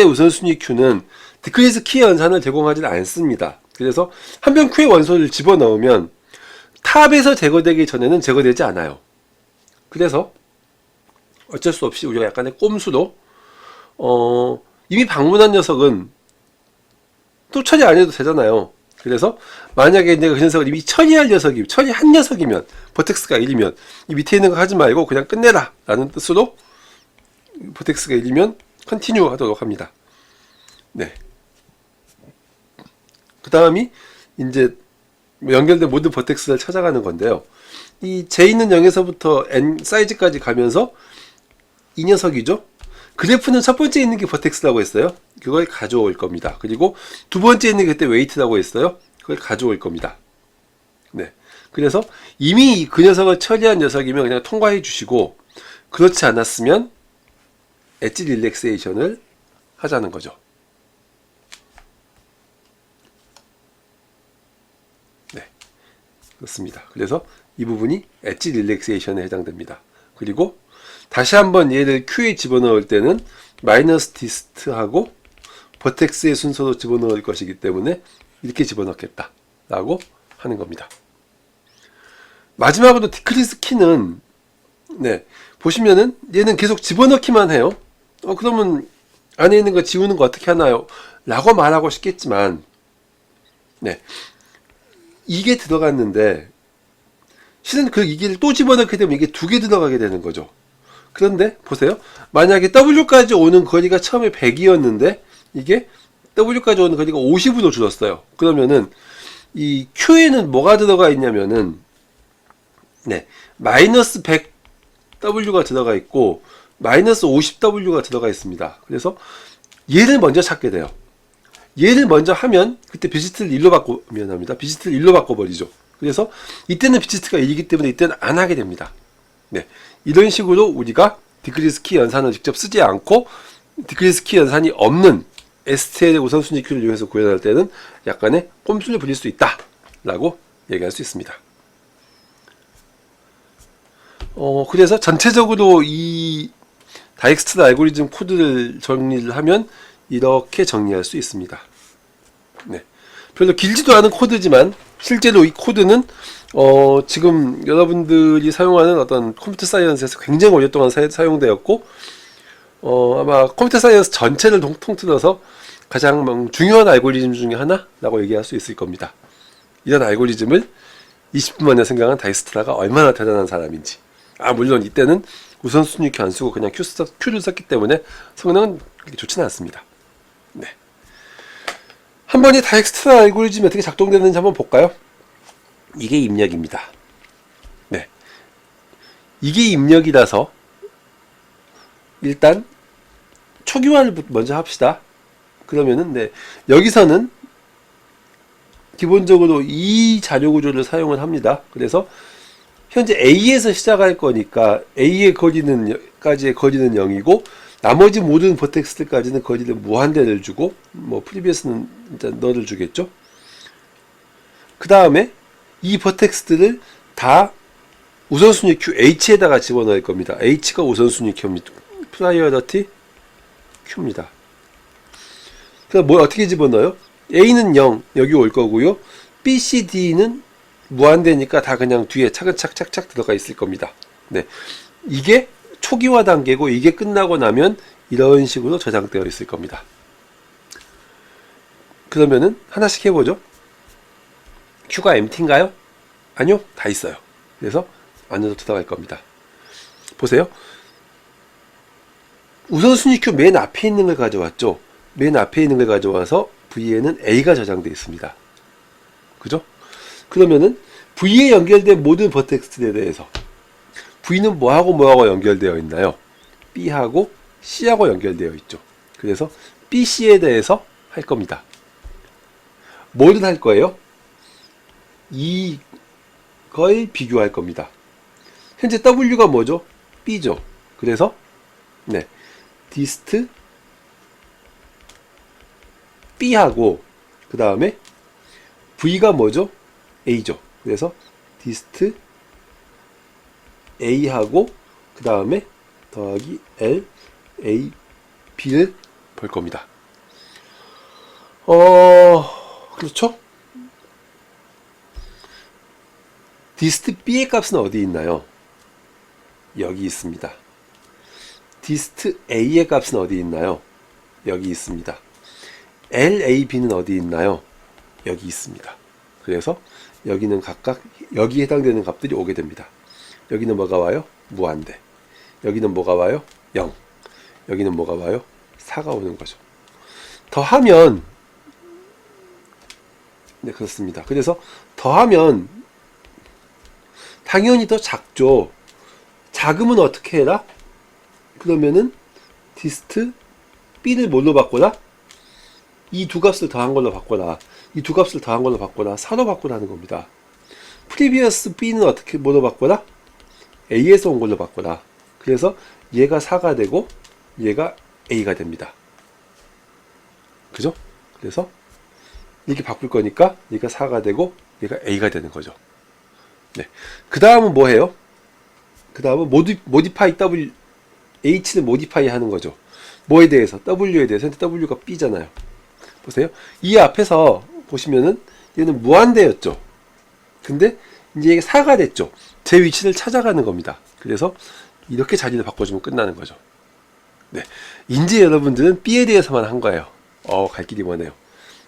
우선순위 큐는 디크리스 키 연산을 제공하지 않습니다. 그래서 한변 큐의 원소를 집어넣으면 탑에서 제거되기 전에는 제거되지 않아요. 그래서 어쩔 수 없이 우리가 약간의 꼼수로 이미 방문한 녀석은 또 처리 안 해도 되잖아요. 그래서 만약에 내가 그 녀석을 이미 처리한 녀석이면 버텍스가 1이면 이 밑에 있는 거 하지 말고 그냥 끝내라 라는 뜻으로 버텍스가 1이면 컨티뉴 하도록 합니다. 네. 그 다음이 이제 연결된 모든 버텍스를 찾아가는 건데요. 이 J는 0에서부터 N 사이즈까지 가면서 이 녀석이죠. 그래프는 첫 번째 있는 게 버텍스라고 했어요. 그걸 가져올 겁니다. 그리고 두 번째 있는 게 그때 웨이트라고 했어요. 그걸 가져올 겁니다. 네. 그래서 이미 그 녀석을 처리한 녀석이면 그냥 통과해 주시고, 그렇지 않았으면 엣지 릴렉세이션을 하자는 거죠. 네. 그렇습니다. 그래서 이 부분이 엣지 릴렉세이션에 해당됩니다. 그리고 다시 한번 얘를 Q에 집어넣을 때는 마이너스 디스트하고 버텍스의 순서로 집어넣을 것이기 때문에 이렇게 집어넣겠다 라고 하는 겁니다. 마지막으로 디크리스 키는, 네, 보시면은 얘는 계속 집어넣기만 해요. 그러면 안에 있는 거 지우는 거 어떻게 하나요? 라고 말하고 싶겠지만, 네, 이게 들어갔는데 실은 그 이게 또 집어넣게 되면 이게 두 개 들어가게 되는 거죠. 그런데 보세요. 만약에 W까지 오는 거리가 처음에 100이었는데 이게 W까지 오는 거리가 50으로 줄었어요. 그러면은 이 Q에는 뭐가 들어가 있냐면은, 네, 마이너스 100W가 들어가 있고 마이너스 50W가 들어가 있습니다. 그래서 얘를 먼저 찾게 돼요. 얘를 먼저 하면 그때 비지트를 1로 바꾸면 합니다. 비지트를 1로 바꿔버리죠. 그래서 이때는 비지트가 1이기 때문에 이때는 안 하게 됩니다. 네, 이런 식으로 우리가 디크리스 키 연산을 직접 쓰지 않고 디크리스 키 연산이 없는 STL의 우선순위 큐를 이용해서 구현할 때는 약간의 꼼수를 부릴 수 있다 라고 얘기할 수 있습니다. 그래서 전체적으로 이 다익스트라 알고리즘 코드를 정리를 하면 이렇게 정리할 수 있습니다. 네, 별로 길지도 않은 코드지만 실제로 이 코드는 지금 여러분들이 사용하는 어떤 컴퓨터 사이언스에서 굉장히 오랫동안 사용되었고, 아마 컴퓨터 사이언스 전체를 통틀어서 가장 중요한 알고리즘 중에 하나라고 얘기할 수 있을 겁니다. 이런 알고리즘을 20분 만에 생각한 다익스트라가 얼마나 대단한 사람인지. 물론 이때는 우선순위 큐 안 쓰고 그냥 큐를 썼기 때문에 성능은 그렇게 좋지는 않습니다. 네. 한번 이 다익스트라 알고리즘이 어떻게 작동되는지 한번 볼까요? 이게 입력입니다. 네. 이게 입력이라서 일단 초기화를 먼저 합시다. 그러면은, 네, 여기서는 기본적으로 이 자료 구조를 사용을 합니다. 그래서 현재 A에서 시작할 거니까 A의 거리까지의 거리는 0이고 나머지 모든 버텍스들까지는 거리를 무한대를 주고, 프리비어스는 일단 너를 주겠죠. 그 다음에 이 버텍스들을 다 우선순위 q H에다가 집어넣을 겁니다. H가 우선순위 큐입니다. 프라이어리티 Q입니다. 그래서 어떻게 집어넣어요? A는 0 여기 올 거고요. B, C, D는 무한대니까 다 그냥 뒤에 차근차근착 들어가 있을 겁니다. 네, 이게 초기화 단계고 이게 끝나고 나면 이런 식으로 저장되어 있을 겁니다. 그러면은 하나씩 해보죠. Q가 empty인가요? 아니요, 다 있어요. 그래서 안으로 들어갈 겁니다. 보세요. 우선순위 Q 맨 앞에 있는 걸 가져왔죠. 맨 앞에 있는 걸 가져와서 V에는 A가 저장되어 있습니다. 그죠? 그러면은 V에 연결된 모든 버텍스들에 대해서 V는 뭐하고 연결되어 있나요? B하고 C하고 연결되어 있죠. 그래서 B, C에 대해서 할 겁니다. 뭐를 할 거예요? 이걸 비교할 겁니다. 현재 W가 뭐죠? B죠. 그래서 네, 디스트 B하고 그 다음에 V가 뭐죠? A죠. 그래서 디스트 A하고 그 다음에 더하기 L, A, B를 볼 겁니다. 그렇죠? 디스트 B의 값은 어디 있나요? 여기 있습니다. 디스트 A의 값은 어디 있나요? 여기 있습니다. LAB는 어디 있나요? 여기 있습니다. 그래서 여기는 각각 여기에 해당되는 값들이 오게 됩니다. 여기는 뭐가 와요? 무한대. 여기는 뭐가 와요? 0. 여기는 뭐가 와요? 4가 오는 거죠. 더하면 네, 그렇습니다. 그래서 더하면 당연히 더 작죠. 작으면 어떻게 해라? 그러면은 디스트 b를 뭘로 바꿔라? 이 두 값을 더한 걸로 바꿔라. 이 두 값을 더한 걸로 바꿔라. 4로 바꾸라는 겁니다. previous b는 어떻게 뭐로 바꿔라? a에서 온 걸로 바꿔라. 그래서 얘가 4가 되고 얘가 a가 됩니다. 그죠? 그래서 이렇게 바꿀 거니까 얘가 4가 되고 얘가 a가 되는 거죠. 네. 그 다음은 뭐 해요? 그 다음은 modify w h를 modify 하는 거죠. 뭐에 대해서? w에 대해서. 근데 w가 b잖아요. 보세요. 이 앞에서 보시면은 얘는 무한대였죠. 근데 이제 이게 4가 됐죠. 제 위치를 찾아가는 겁니다. 그래서 이렇게 자리를 바꿔주면 끝나는 거죠. 네. 이제 여러분들은 b에 대해서만 한 거예요. 갈 길이 머네요.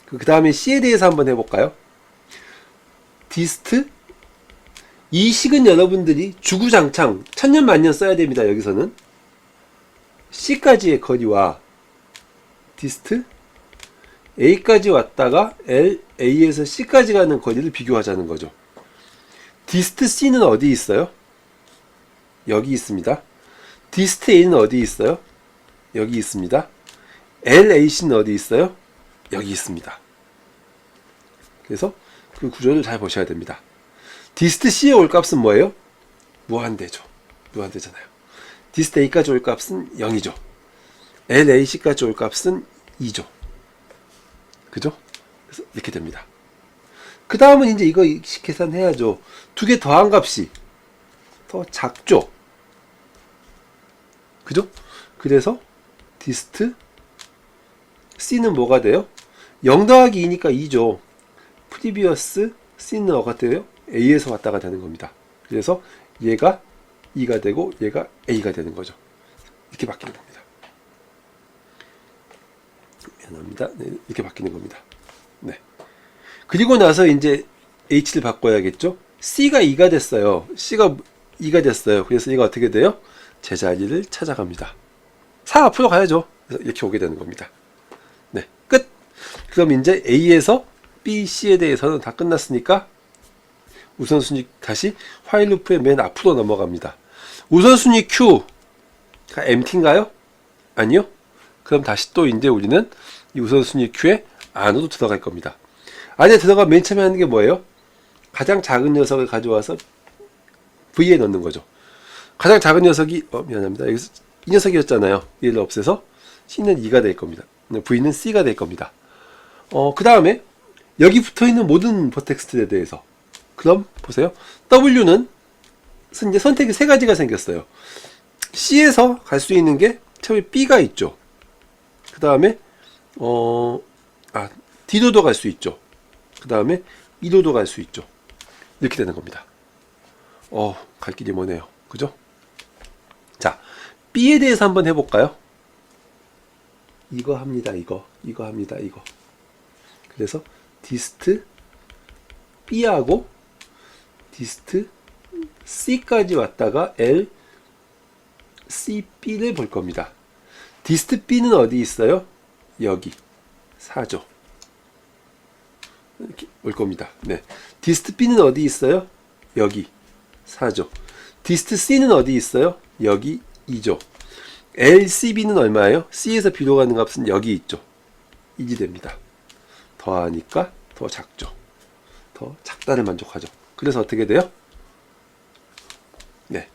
그 다음에 c에 대해서 한번 해볼까요? 디스트 이 식은 여러분들이 주구장창 천년만년 써야 됩니다. 여기서는 c까지의 거리와 디스트 a까지 왔다가 a에서 c까지 가는 거리를 비교하자는 거죠. 디스트 c는 어디 있어요? 여기 있습니다. 디스트 a는 어디 있어요? 여기 있습니다. LAC는 어디 있어요? 여기 있습니다. 그래서 그 구조를 잘 보셔야 됩니다. 디스트 C의 올 값은 뭐예요? 무한대죠. 무한대잖아요. 디스트 A까지 올 값은 0이죠. LAC까지 올 값은 2죠. 그죠? 그래서 이렇게 됩니다. 그 다음은 이제 이거 계산해야죠. 두 개 더한 값이 더 작죠. 그죠? 그래서 디스트 C는 뭐가 돼요? 0 더하기 2니까 2죠. 프리비어스 C는 뭐가 돼요? A에서 왔다가 되는 겁니다. 그래서 얘가 2가 되고 얘가 A가 되는 거죠. 이렇게 바뀌는 겁니다. 미안합니다. 네, 이렇게 바뀌는 겁니다. 네. 그리고 나서 이제 H를 바꿔야겠죠. C가 2가 됐어요. C가 2가 됐어요. 그래서 얘가 어떻게 돼요? 제자리를 찾아갑니다. 4 앞으로 가야죠. 그래서 이렇게 오게 되는 겁니다. 네, 끝. 그럼 이제 A에서 B, C에 대해서는 다 끝났으니까 우선순위 다시 화일 루프의 맨 앞으로 넘어갑니다. 우선순위 Q가 empty인가요? 아니요. 그럼 다시 또 이제 우리는 이 우선순위 Q의 안으로 들어갈 겁니다. 안에 들어가 맨 처음에 하는 게 뭐예요? 가장 작은 녀석을 가져와서 V에 넣는 거죠. 가장 작은 녀석이 미안합니다. 여기서 이 녀석이었잖아요. 얘를 없애서 C는 2가 될 겁니다. V는 C가 될 겁니다. 그 다음에 여기 붙어있는 모든 버텍스트에 대해서 그럼 보세요. W는 이제 선택이 세 가지가 생겼어요. C에서 갈 수 있는 게 처음에 B가 있죠. 그 다음에 D로도 갈 수 있죠. 그 다음에 E로도 갈 수 있죠. 이렇게 되는 겁니다. 갈 길이 머네요. 그죠? 자, B에 대해서 한번 해볼까요? 이거 합니다. 이거 합니다. 이거. 그래서 디스트 B하고 디스트 C까지 왔다가 L, C, B를 볼 겁니다. 디스트 B는 어디 있어요? 여기 4죠. 이렇게 올 겁니다. 네. 디스트 B는 어디 있어요? 여기 4죠. 디스트 C는 어디 있어요? 여기 2죠. LCB는 얼마예요? C에서 B로 가는 값은 여기 있죠. 2이 됩니다. 더하니까 더 작죠. 더 작다를 만족하죠. 그래서 어떻게 돼요? 네.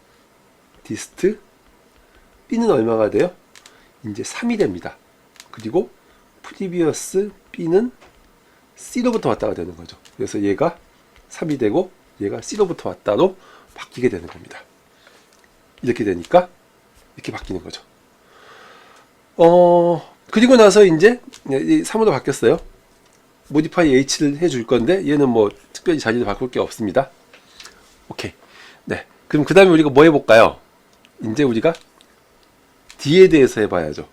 디스트 B는 얼마가 돼요? 이제 3이 됩니다. 그리고 프리비어스 B는 C로부터 왔다가 되는 거죠. 그래서 얘가 3이 되고 얘가 C로부터 왔다로 바뀌게 되는 겁니다. 이렇게 되니까 이렇게 바뀌는 거죠. 그리고 나서 이제 3으로 바뀌었어요. modify h를 해줄 건데 얘는 뭐 특별히 자리를 바꿀 게 없습니다. 오케이. 네. 그럼 그 다음에 우리가 뭐 해볼까요? 이제 우리가 D에 대해서 해봐야죠.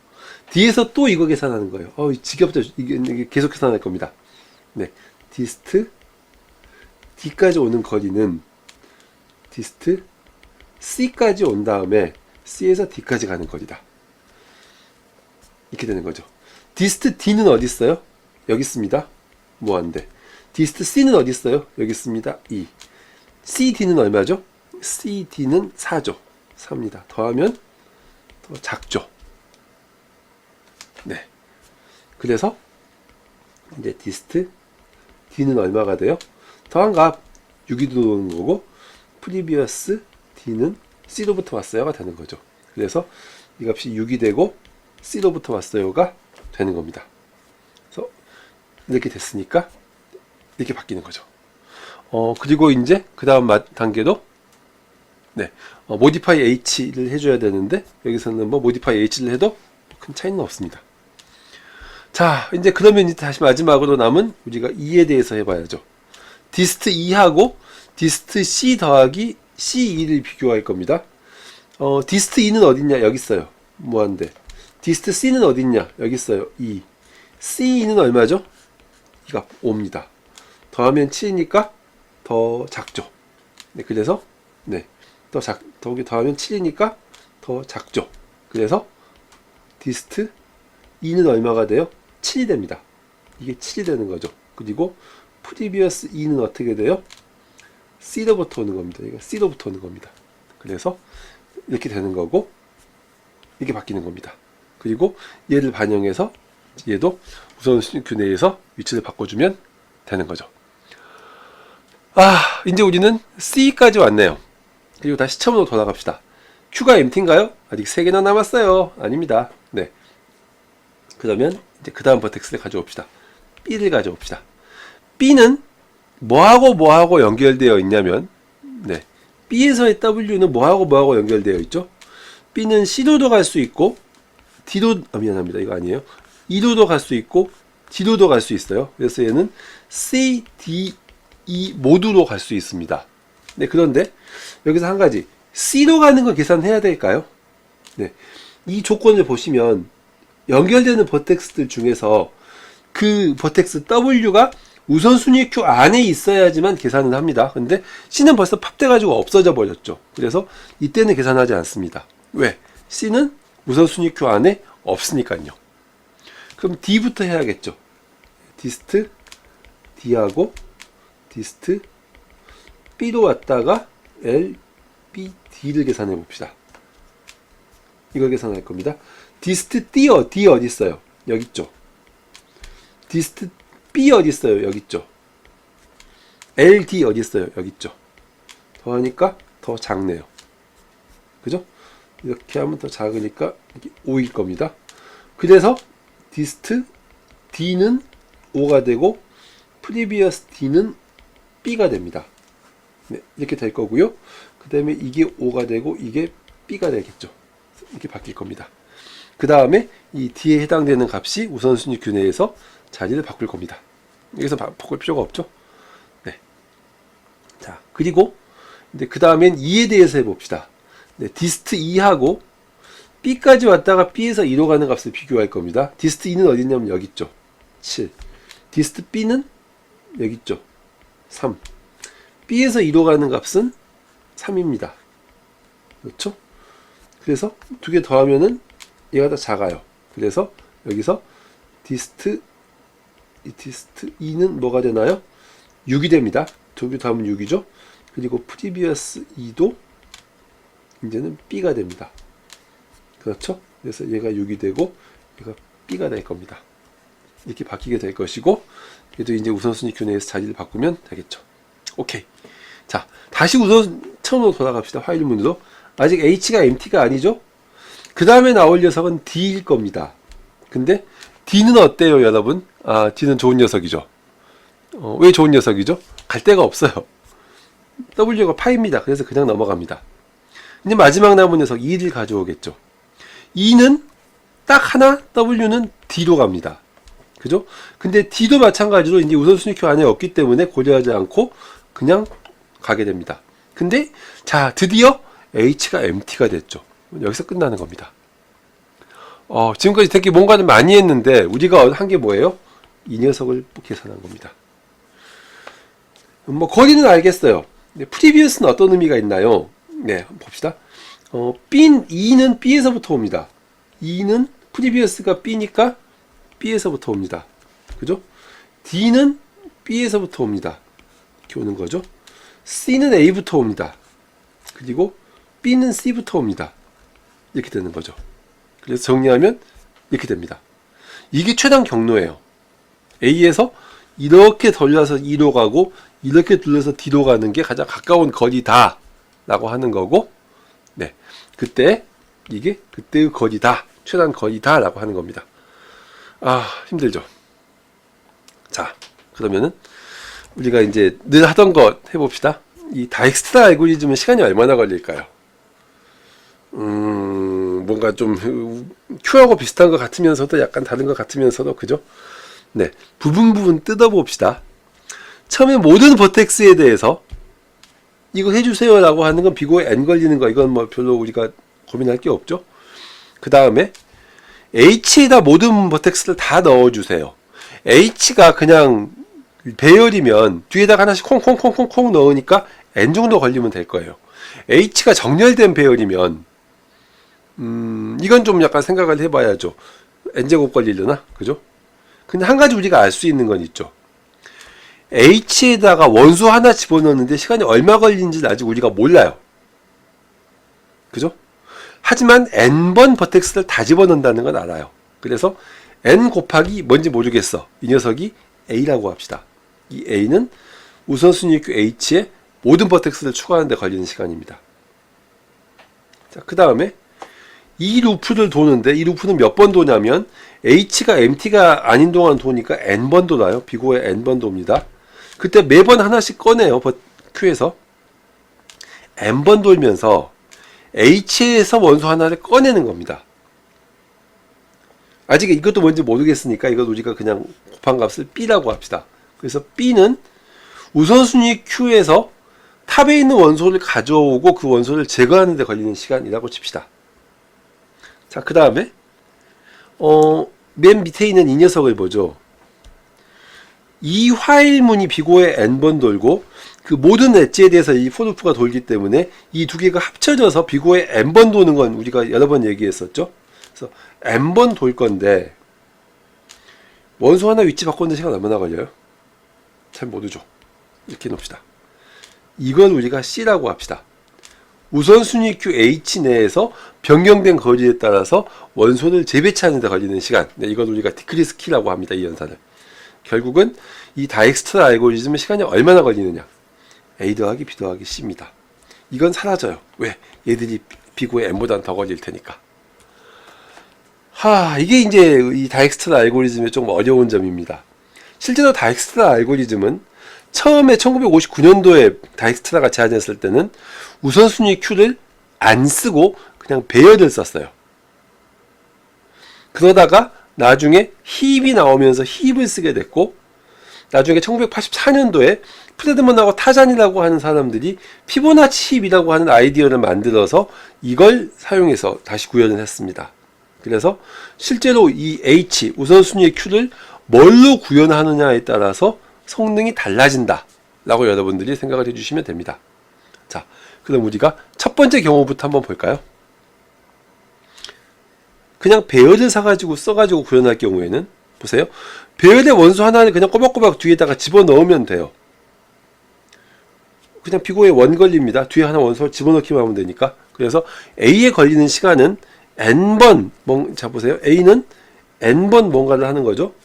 D에서 또 이거 계산하는 거예요. 지겹죠. 이게 계속 계산할 겁니다. 네. 디스트 D까지 오는 거리는 디스트 C까지 온 다음에 C에서 D까지 가는 거리다. 이렇게 되는 거죠. 디스트 D는 어디 있어요? 여기 있습니다. 무한대. 디스트 C는 어디 있어요? 여기 있습니다. 2. CD는 얼마죠? CD는 4죠. 4입니다. 더하면 더 작죠. 네. 그래서 이제 디스트 D는 얼마가 돼요? 더한 값 6이 들어오는 거고 프리비어스 D는 C로부터 왔어요가 되는 거죠. 그래서 이 값이 6이 되고 C로부터 왔어요가 되는 겁니다. 그래서 이렇게 됐으니까 이렇게 바뀌는 거죠. 그리고 이제 그 다음 단계도 네, modify h를 해줘야 되는데 여기서는 뭐 modify h를 해도 큰 차이는 없습니다. 자, 이제 그러면 이제 다시 마지막으로 남은 우리가 2에 대해서 해봐야죠. 디스트 2하고 디스트 C 더하기 C2를 비교할 겁니다. 디스트 2는 어딨냐? 여기 있어요. 무한대. 디스트 C는 어딨냐? 여기 있어요. 2. C2는 얼마죠? 이 값 5입니다. 더하면 7이니까 더 작죠. 네, 그래서 네, 더하면 7이니까 더 작죠. 그래서 디스트 2는 얼마가 돼요? 7이 됩니다. 이게 7이 되는 거죠. 그리고 프리비어스 2는 어떻게 돼요? C로부터 오는 겁니다. 이거 C로부터 오는 겁니다. 그래서 이렇게 되는 거고 이렇게 바뀌는 겁니다. 그리고 얘를 반영해서 얘도 우선순위 내에서 위치를 바꿔주면 되는 거죠. 이제 우리는 C까지 왔네요. 그리고 다시 처음으로 돌아갑시다. Q가 MT인가요? 아직 3개나 남았어요. 아닙니다. 네. 그러면 이제 그 다음 버텍스를 가져옵시다. B를 가져옵시다. B는 뭐하고 연결되어 있냐면, 네. B에서의 W는 뭐하고 연결되어 있죠? B는 C로도 갈 수 있고, 미안합니다. 이거 아니에요. E로도 갈 수 있고, D로도 갈 수 있어요. 그래서 얘는 C, D, E 모두로 갈 수 있습니다. 네, 그런데 여기서 한 가지. C로 가는 거 계산해야 될까요? 네. 이 조건을 보시면 연결되는 버텍스들 중에서 그 버텍스 W가 우선순위 q 안에 있어야지만 계산을 합니다. 근데 C는 벌써 팝돼가지고 없어져 버렸죠. 그래서 이때는 계산하지 않습니다. 왜? C는 우선순위 q 안에 없으니까요. 그럼 D부터 해야겠죠. 디스트 D하고 디스트 B로 왔다가 L, B, D를 계산해 봅시다. 이걸 계산할 겁니다. 디스트 D 어디 있어요? 여기 있죠. 디스트 B 어디 있어요? 여기 있죠. LD 어디 있어요? 여기 있죠. 더하니까 더 작네요. 그죠? 이렇게 하면 더 작으니까 이게 5일 겁니다. 그래서 디스트 D는 5가 되고 프리비어스 D는 B가 됩니다. 네, 이렇게 될 거고요. 그 다음에 이게 5가 되고 이게 B가 되겠죠. 이렇게 바뀔 겁니다. 그 다음에 이 D에 해당되는 값이 우선순위 균내에서 자리를 바꿀 겁니다. 여기서 바꿀 필요가 없죠. 네. 자, 그리고 이제 그 다음엔 2에 대해서 해봅시다. 네, 디스트 2하고 B까지 왔다가 B에서 2로 가는 값을 비교할 겁니다. 디스트 2는 어디 있냐면 여기 있죠. 7. 디스트 B는 여기 있죠. 3. B에서 2로 가는 값은 3입니다. 그렇죠? 그래서 두 개 더하면은 얘가 더 작아요. 그래서 여기서 디스트 2는 뭐가 되나요? 6이 됩니다. 두 개 더하면 6이죠. 그리고 프리비어스 2도 이제는 B가 됩니다. 그렇죠? 그래서 얘가 6이 되고 얘가 B가 될 겁니다. 이렇게 바뀌게 될 것이고 얘도 이제 우선순위 균내에서 자리를 바꾸면 되겠죠. 오케이. 자, 다시 처음으로 돌아갑시다. 화일문으로. 아직 H가 MT가 아니죠? 그 다음에 나올 녀석은 D일 겁니다. 근데 D는 어때요, 여러분? D는 좋은 녀석이죠. 왜 좋은 녀석이죠? 갈 데가 없어요. W가 파입니다. 그래서 그냥 넘어갑니다. 이제 마지막 남은 녀석 2를 가져오겠죠. 2는 딱 하나, W는 D로 갑니다. 그죠? 근데 D도 마찬가지로 이제 우선순위 q 안에 없기 때문에 고려하지 않고 그냥 가게 됩니다. 근데 자, 드디어 H가 MT가 됐죠. 여기서 끝나는 겁니다. 지금까지 되게 뭔가를 많이 했는데 우리가 한 게 뭐예요? 이 녀석을 계산한 겁니다. 뭐 거리는 알겠어요. 프리비어스는 어떤 의미가 있나요? 네, 한번 봅시다. E는 B에서부터 옵니다. E는 프리비어스가 B니까 B에서부터 옵니다. 그죠? D는 B에서부터 옵니다. 이렇게 오는 거죠. C는 A부터 옵니다. 그리고 B는 C부터 옵니다. 이렇게 되는 거죠. 그래서 정리하면 이렇게 됩니다. 이게 최단 경로예요. A에서 이렇게 돌려서 E로 가고 이렇게 돌려서 D로 가는 게 가장 가까운 거리다 라고 하는 거고, 네, 그때 이게 그때의 거리다, 최단 거리다 라고 하는 겁니다. 아, 힘들죠. 자, 그러면은 우리가 이제 늘 하던 것 해봅시다. 이 다익스트라 알고리즘은 시간이 얼마나 걸릴까요? 뭔가 좀 Q하고 비슷한 것 같으면서도 약간 다른 것 같으면서도, 그죠? 네, 부분 뜯어봅시다. 처음에 모든 버텍스에 대해서 이거 해주세요 라고 하는 건 비고에 n 걸리는 거, 이건 뭐 별로 우리가 고민할 게 없죠. 그 다음에 H에다 모든 버텍스를 다 넣어주세요. H가 그냥 배열이면 뒤에다가 하나씩 콩콩콩콩콩 넣으니까 n 정도 걸리면 될 거예요. H가 정렬된 배열이면 이건 좀 약간 생각을 해봐야죠. n제곱 걸리려나? 그죠? 근데 한 가지 우리가 알 수 있는 건 있죠. H에다가 원수 하나 집어넣는데 시간이 얼마 걸리는지 아직 우리가 몰라요. 그죠? 하지만 n번 버텍스를 다 집어넣는다는 건 알아요. 그래서 n 곱하기 뭔지 모르겠어. 이 녀석이 A라고 합시다. 이 A는 우선순위Q H에 모든 버텍스를 추가하는 데 걸리는 시간입니다. 자, 그 다음에 이 루프를 도는데, 이 루프는 몇 번 도냐면 H가 MT가 아닌 동안 도니까 n번 돌아요. 비고에 n번 돕니다. 그때 매번 하나씩 꺼내요. Q에서 n번 돌면서 H에서 원소 하나를 꺼내는 겁니다. 아직 이것도 뭔지 모르겠으니까 이것 우리가 그냥 곱한 값을 B라고 합시다. 그래서 B는 우선순위 Q에서 탑에 있는 원소를 가져오고 그 원소를 제거하는 데 걸리는 시간이라고 칩시다. 자, 그 다음에 맨 밑에 있는 이 녀석을 보죠. 이 화일문이 비고에 n번 돌고 그 모든 엣지에 대해서 이 포루프가 돌기 때문에 이 두 개가 합쳐져서 비고에 n번 도는 건 우리가 여러 번 얘기했었죠. 그래서 n번 돌 건데 원소 하나 위치 바꾸는 시간 얼마나 걸려요? 잘 모르죠. 이렇게 놓읍시다. 이걸 우리가 C라고 합시다. 우선순위 Q H 내에서 변경된 거리에 따라서 원소를 재배치하는 데 걸리는 시간, 네, 이걸 우리가 디크리스 키라고 합니다. 이 연산을. 결국은 이 다익스트라 알고리즘의 시간이 얼마나 걸리느냐, A 더하기 B 더하기 C입니다. 이건 사라져요. 왜? 얘들이 B고에 N보다는 더 걸릴 테니까. 이게 이제 이 다익스트라 알고리즘의 좀 어려운 점입니다. 실제로 다익스트라 알고리즘은 처음에 1959년도에 다익스트라가 제안했을 때는 우선순위 Q를 안 쓰고 그냥 배열을 썼어요. 그러다가 나중에 힙이 나오면서 힙을 쓰게 됐고, 나중에 1984년도에 프레드먼하고 타잔이라고 하는 사람들이 피보나치 힙이라고 하는 아이디어를 만들어서 이걸 사용해서 다시 구현을 했습니다. 그래서 실제로 이 H, 우선순위의 Q를 뭘로 구현하느냐에 따라서 성능이 달라진다 라고 여러분들이 생각을 해주시면 됩니다. 자, 그럼 우리가 첫 번째 경우부터 한번 볼까요? 그냥 배열을 사가지고 써가지고 구현할 경우에는 보세요. 배열의 원소 하나를 그냥 꼬박꼬박 뒤에다가 집어넣으면 돼요. 그냥 비고에 원 걸립니다. 뒤에 하나 원소를 집어넣기만 하면 되니까. 그래서 A에 걸리는 시간은 n번, 자 보세요. A는 n번 뭔가를 하는 거죠.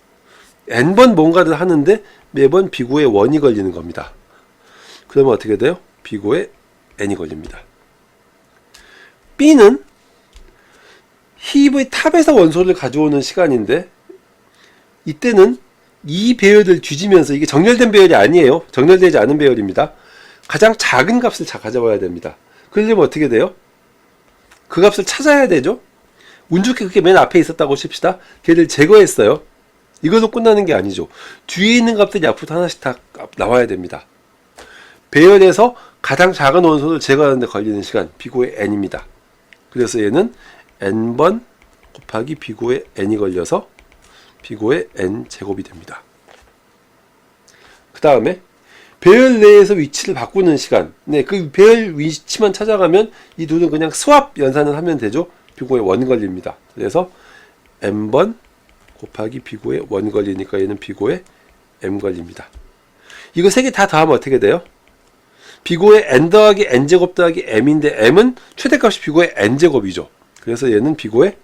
n번 뭔가를 하는데 매번 비고에 원이 걸리는 겁니다. 그러면 어떻게 돼요? 비고에 n이 걸립니다. B는 힙의 탑에서 원소를 가져오는 시간인데, 이때는 이 배열을 뒤지면서, 이게 정렬된 배열이 아니에요. 정렬되지 않은 배열입니다. 가장 작은 값을 가져와야 됩니다. 그러려면 어떻게 돼요? 그 값을 찾아야 되죠. 운 좋게 그게 맨 앞에 있었다고 칩시다. 걔를 제거했어요. 이걸로 끝나는 게 아니죠. 뒤에 있는 값들이 앞으로 하나씩 다 나와야 됩니다. 배열에서 가장 작은 원소를 제거하는 데 걸리는 시간, 비고의 n입니다. 그래서 얘는 n번 곱하기 비고의 n이 걸려서 비고의 n 제곱이 됩니다. 그 다음에 배열 내에서 위치를 바꾸는 시간, 네, 그 배열 위치만 찾아가면 이 둘은 그냥 스왑 연산을 하면 되죠. 비고에 원 걸립니다. 그래서 n번 곱하기 비고에 원 걸리니까 얘는 비고에 m 걸립니다. 이거 세 개 다 더하면 어떻게 돼요? 비고의 n 더하기 n제곱 더하기 m인데 m은 최대값이 비고의 n제곱이죠. 그래서 얘는 비고의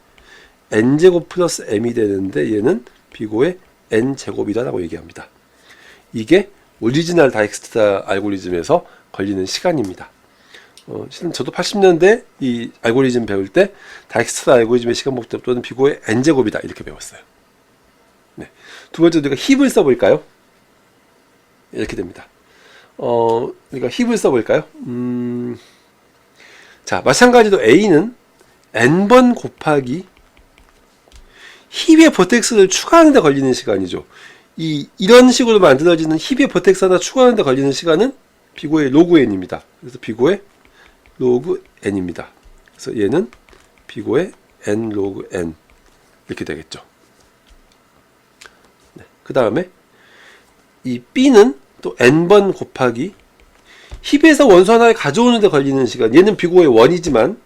n제곱 플러스 m이 되는데 얘는 비고의 n제곱이다라고 얘기합니다. 이게 오리지널 다익스트라 알고리즘에서 걸리는 시간입니다. 실은 저도 80년대 이 알고리즘 배울 때 다익스트라 알고리즘의 시간 목적도는 비고의 n제곱이다 이렇게 배웠어요. 네. 두 번째 우리가 힙을 써볼까요? 이렇게 됩니다. 우리가 힙을 써볼까요? 자, 마찬가지로 A는 n번 곱하기 힙의 버텍스를 추가하는 데 걸리는 시간이죠. 이런 식으로 만들어지는 힙의 버텍스 하나 추가하는 데 걸리는 시간은 비고의 로그 n입니다. 그래서 비고의 로그 n입니다. 그래서 얘는 비고의 n 로그 n 이렇게 되겠죠. 네. 그 다음에 이 B는 또 n번 곱하기 힙에서 원소 하나를 가져오는 데 걸리는 시간, 얘는 비고의 1이지만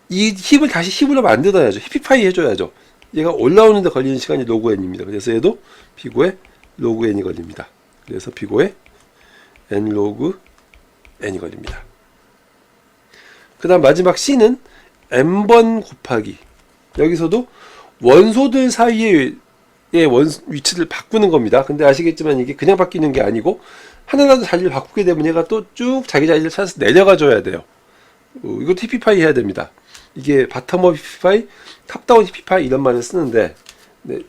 이 힙을 다시 힙으로 만들어야죠. 힙이파이 해줘야죠. 얘가 올라오는 데 걸리는 시간이 로그 n입니다. 그래서 얘도 비고의 로그 n이 걸립니다. 그래서 비고의 n 로그 n이 걸립니다. 그 다음 마지막 C는 n번 곱하기, 여기서도 원소들 사이의 위치를 바꾸는 겁니다. 근데 아시겠지만 이게 그냥 바뀌는 게 아니고 하나라도 자리를 바꾸게 되면 얘가 또 쭉 자기 자리를 찾아서 내려가 줘야 돼요. 이것도 히피파이 해야 됩니다. 이게 바텀업 히피파이, 탑다운 히피파이 이런 말을 쓰는데, 네,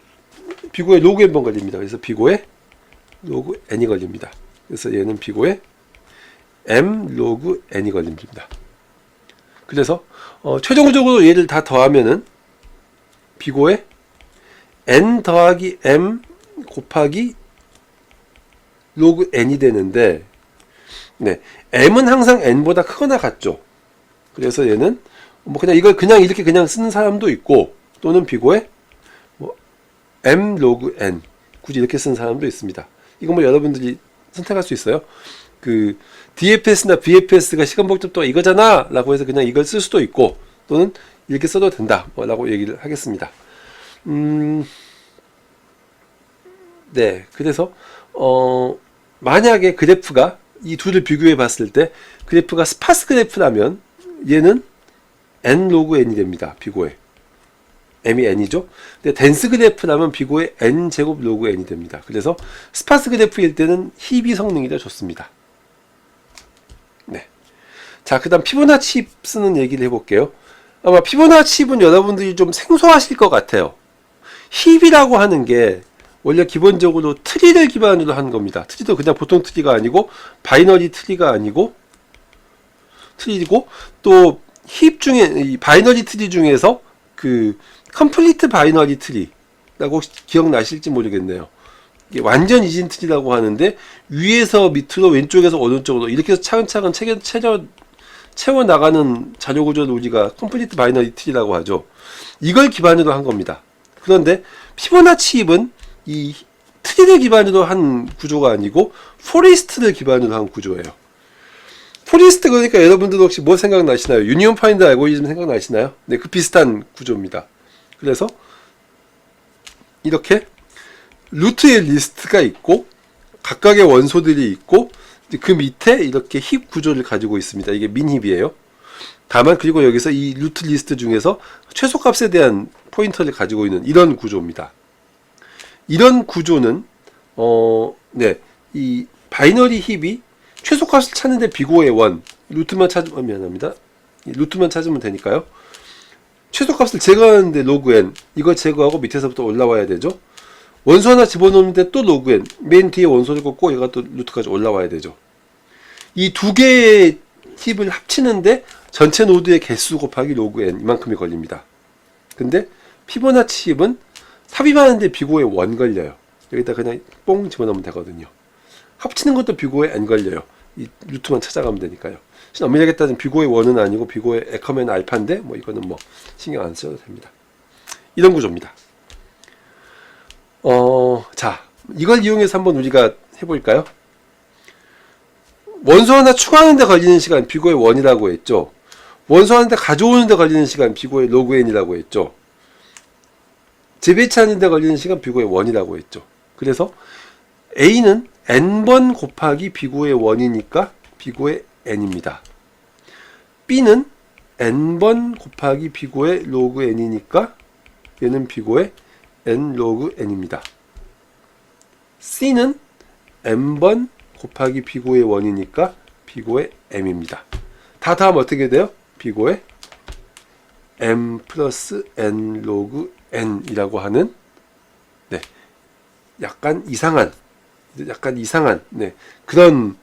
비고의 로그 n번 걸립니다. 그래서 비고의 로그 n이 걸립니다. 그래서 얘는 비고의 m 로그 n이 걸립니다. 그래서 최종적으로 얘를 다 더하면은 비고의 n 더하기 m 곱하기 로그 n이 되는데, 네, m은 항상 n보다 크거나 같죠. 그래서 얘는 뭐 그냥 이걸 그냥 이렇게 그냥 쓰는 사람도 있고, 또는 비고의 뭐 m 로그 n 굳이 이렇게 쓰는 사람도 있습니다. 이건 뭐 여러분들이 선택할 수 있어요. 그 DFS나 VFS가 시간 복잡도가 이거잖아 라고 해서 그냥 이걸 쓸 수도 있고, 또는 이렇게 써도 된다 라고 얘기를 하겠습니다. 네, 그래서 만약에 그래프가 이 둘을 비교해 봤을 때 그래프가 스파스 그래프라면 얘는 n 로그 n이 됩니다. 비고의 m이 n이죠. 근데 덴스 그래프라면 비고의 n 제곱 로그 n이 됩니다. 그래서 스파스 그래프일 때는 힙이 성능이 더 좋습니다. 네. 자, 그다음 피보나치 힙 쓰는 얘기를 해볼게요. 아마 피보나치 힙은 여러분들이 좀 생소하실 것 같아요. 힙이라고 하는 게 원래 기본적으로 트리를 기반으로 하는 겁니다. 트리도 그냥 보통 트리가 아니고 바이너리 트리가 아니고 트리고, 또 힙 중에 이 바이너리 트리 중에서 그 컴플리트 바이너리 트리라고 기억나실지 모르겠네요. 이게 완전 이진 트리라고 하는데 위에서 밑으로 왼쪽에서 오른쪽으로 이렇게 해서 차근차근 채워 나가는 자료 구조를 우리가 컴플리트 바이너리 트리라고 하죠. 이걸 기반으로 한 겁니다. 그런데 피보나치 힙은 이 트리를 기반으로 한 구조가 아니고 포레스트를 기반으로 한 구조예요. 포레스트, 그러니까 여러분들 혹시 뭐 생각나시나요? 유니온 파인드 알고리즘 생각나시나요? 네, 그 비슷한 구조입니다. 그래서 이렇게 루트의 리스트가 있고 각각의 원소들이 있고 그 밑에 이렇게 힙 구조를 가지고 있습니다. 이게 민힙이에요. 다만 그리고 여기서 이 루트 리스트 중에서 최소값에 대한 포인터를 가지고 있는 이런 구조입니다. 이런 구조는 네, 이 바이너리 힙이 최소값을 찾는데 비고의 1, 루트만 찾으면 미안합니다. 루트만 찾으면 되니까요. 최소값을 제거하는데 로그 n, 이걸 제거하고 밑에서부터 올라와야 되죠. 원소 하나 집어넣는데 또 로그 n, 맨 뒤에 원소를 꽂고 얘가 또 루트까지 올라와야 되죠. 이 두 개의 힙을 합치는데 전체 노드의 개수 곱하기 로그 n 이만큼이 걸립니다. 근데 피보나치 힙은 삽입하는데 비고의 1 걸려요. 여기다 그냥 뽕 집어넣으면 되거든요. 합치는 것도 비고의 n 걸려요. 이 루트만 찾아가면 되니까요. 엄밀하게 따지면 비고의 1은 아니고 비고의 에커맨 알파인데 뭐 이거는 뭐 신경 안 써도 됩니다. 이런 구조입니다. 자, 이걸 이용해서 한번 우리가 해볼까요? 원소 하나 추가하는 데 걸리는 시간 비고의 1이라고 했죠. 원소 하나 가져오는 데 걸리는 시간 비고의 로그 n이라고 했죠. 재배치하는 데 걸리는 시간 비고의 1이라고 했죠. 그래서 A는 n번 곱하기 b고의 원이니까 b고의 n입니다. b는 n번 곱하기 b고의 로그 n이니까 얘는 b고의 n 로그 n입니다. c는 n번 곱하기 b고의 원이니까 b고의 m입니다. 다 더하면 어떻게 돼요? b고의 m 플러스 n 로그 n이라고 하는 약간 이상한 그런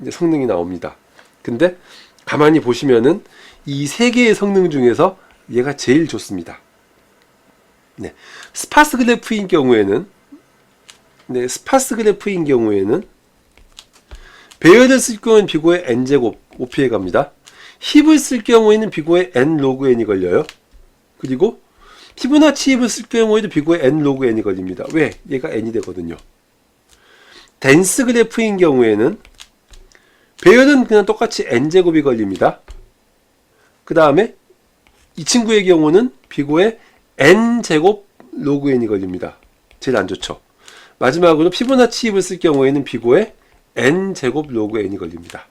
성능이 나옵니다. 근데 가만히 보시면은 이 세 개의 성능 중에서 얘가 제일 좋습니다. 스파스 그래프인 경우에는 배열을 쓸 경우에는 b고의 n제곱 OP에 갑니다. 힙을 쓸 경우에는 b고의 n 로그 n이 걸려요. 그리고 피보나치 힙을 쓸 경우에도 b고의 n 로그 n이 걸립니다. 왜? 얘가 n이 되거든요. 댄스 그래프인 경우에는 배열은 그냥 똑같이 n제곱이 걸립니다. 그 다음에 이 친구의 경우는 b고의 n제곱 로그 n이 걸립니다. 제일 안 좋죠. 마지막으로 피보나치 힙을 쓸 경우에는 b고의 n제곱 로그 n이 걸립니다.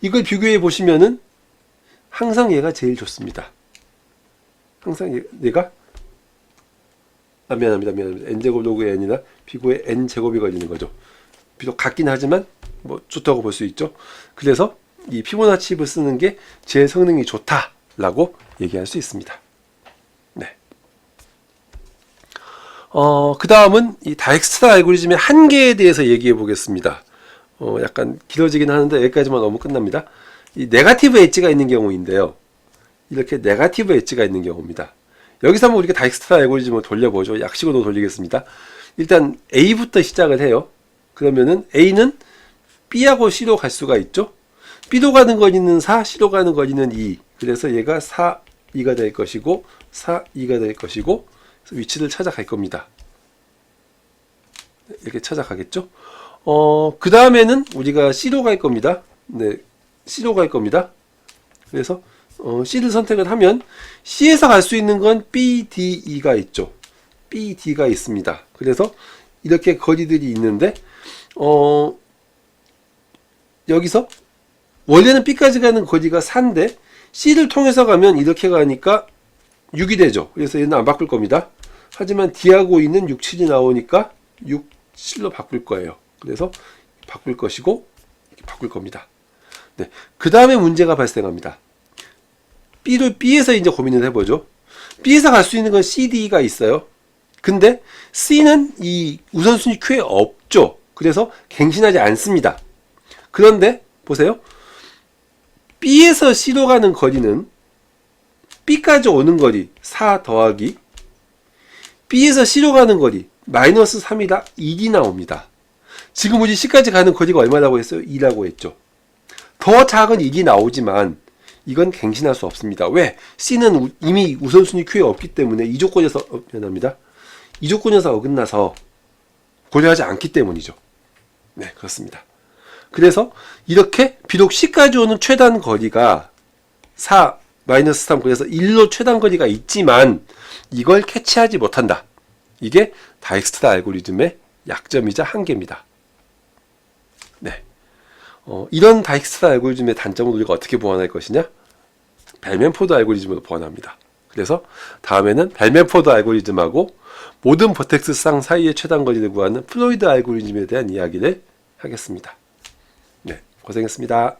이걸 비교해 보시면은 항상 얘가 제일 좋습니다. 항상 얘가 미안합니다. n제곱 로그 n이나 b고의 n제곱이 걸리는 거죠. 비록 같긴 하지만 뭐 좋다고 볼 수 있죠. 그래서 이 피보나치 힙을 쓰는 게 제일 성능이 좋다라고 얘기할 수 있습니다. 그 다음은 이 다익스트라 알고리즘의 한계에 대해서 얘기해 보겠습니다. 약간 길어지긴 하는데 여기까지만 너무 끝납니다. 이 네거티브 엣지가 있는 경우인데요. 이렇게 네거티브 엣지가 있는 경우입니다. 여기서 한번 우리가 다익스트라 알고리즘을 돌려보죠. 약식으로 돌리겠습니다. 일단 A부터 시작을 해요. 그러면은 A는 B하고 C로 갈 수가 있죠. B로 가는 거리는 4, C로 가는 거리는 2. 그래서 얘가 4, 2가 될 것이고 4, 2가 될 것이고 위치를 찾아갈 겁니다. 이렇게 찾아가겠죠. 그 다음에는 우리가 C로 갈 겁니다. C로 갈 겁니다. 그래서 C를 선택을 하면 C에서 갈 수 있는 건 B, D, E가 있죠. B, D가 있습니다. 그래서 이렇게 거리들이 있는데 여기서 원래는 B까지 가는 거리가 4인데 C를 통해서 가면 이렇게 가니까 6이 되죠. 그래서 얘는 안 바꿀 겁니다. 하지만 D하고 있는 6, 7이 나오니까 6, 7로 바꿀 거예요. 그래서 바꿀 것이고 바꿀 겁니다. 그 다음에 문제가 발생합니다. B에서 이제 고민을 해보죠. B에서 갈 수 있는 건 C, D가 있어요. 근데 C는 이 우선순위 큐에 없죠. 그래서 갱신하지 않습니다. 그런데 보세요. B에서 C로 가는 거리는 B까지 오는 거리 4 더하기 B에서 C로 가는 거리 마이너스 3이다 1이 나옵니다. 지금 우리 C까지 가는 거리가 얼마라고 했어요? 2라고 했죠. 더 작은 1이 나오지만 이건 갱신할 수 없습니다. 왜? C는 이미 우선순위 큐에 없기 때문에 이 조건에서 이 조건에서 어긋나서 고려하지 않기 때문이죠. 그렇습니다. 그래서 이렇게 비록 C까지 오는 최단 거리가 4 마이너스 3 그래서 1로 최단 거리가 있지만 이걸 캐치하지 못한다. 이게 다익스트라 알고리즘의 약점이자 한계입니다. 이런 다익스트라 알고리즘의 단점을 우리가 어떻게 보완할 것이냐? 벨맨포드 알고리즘으로 보완합니다. 그래서 다음에는 벨맨포드 알고리즘하고 모든 버텍스 쌍 사이의 최단 거리를 구하는 플로이드 알고리즘에 대한 이야기를 하겠습니다. 고생했습니다.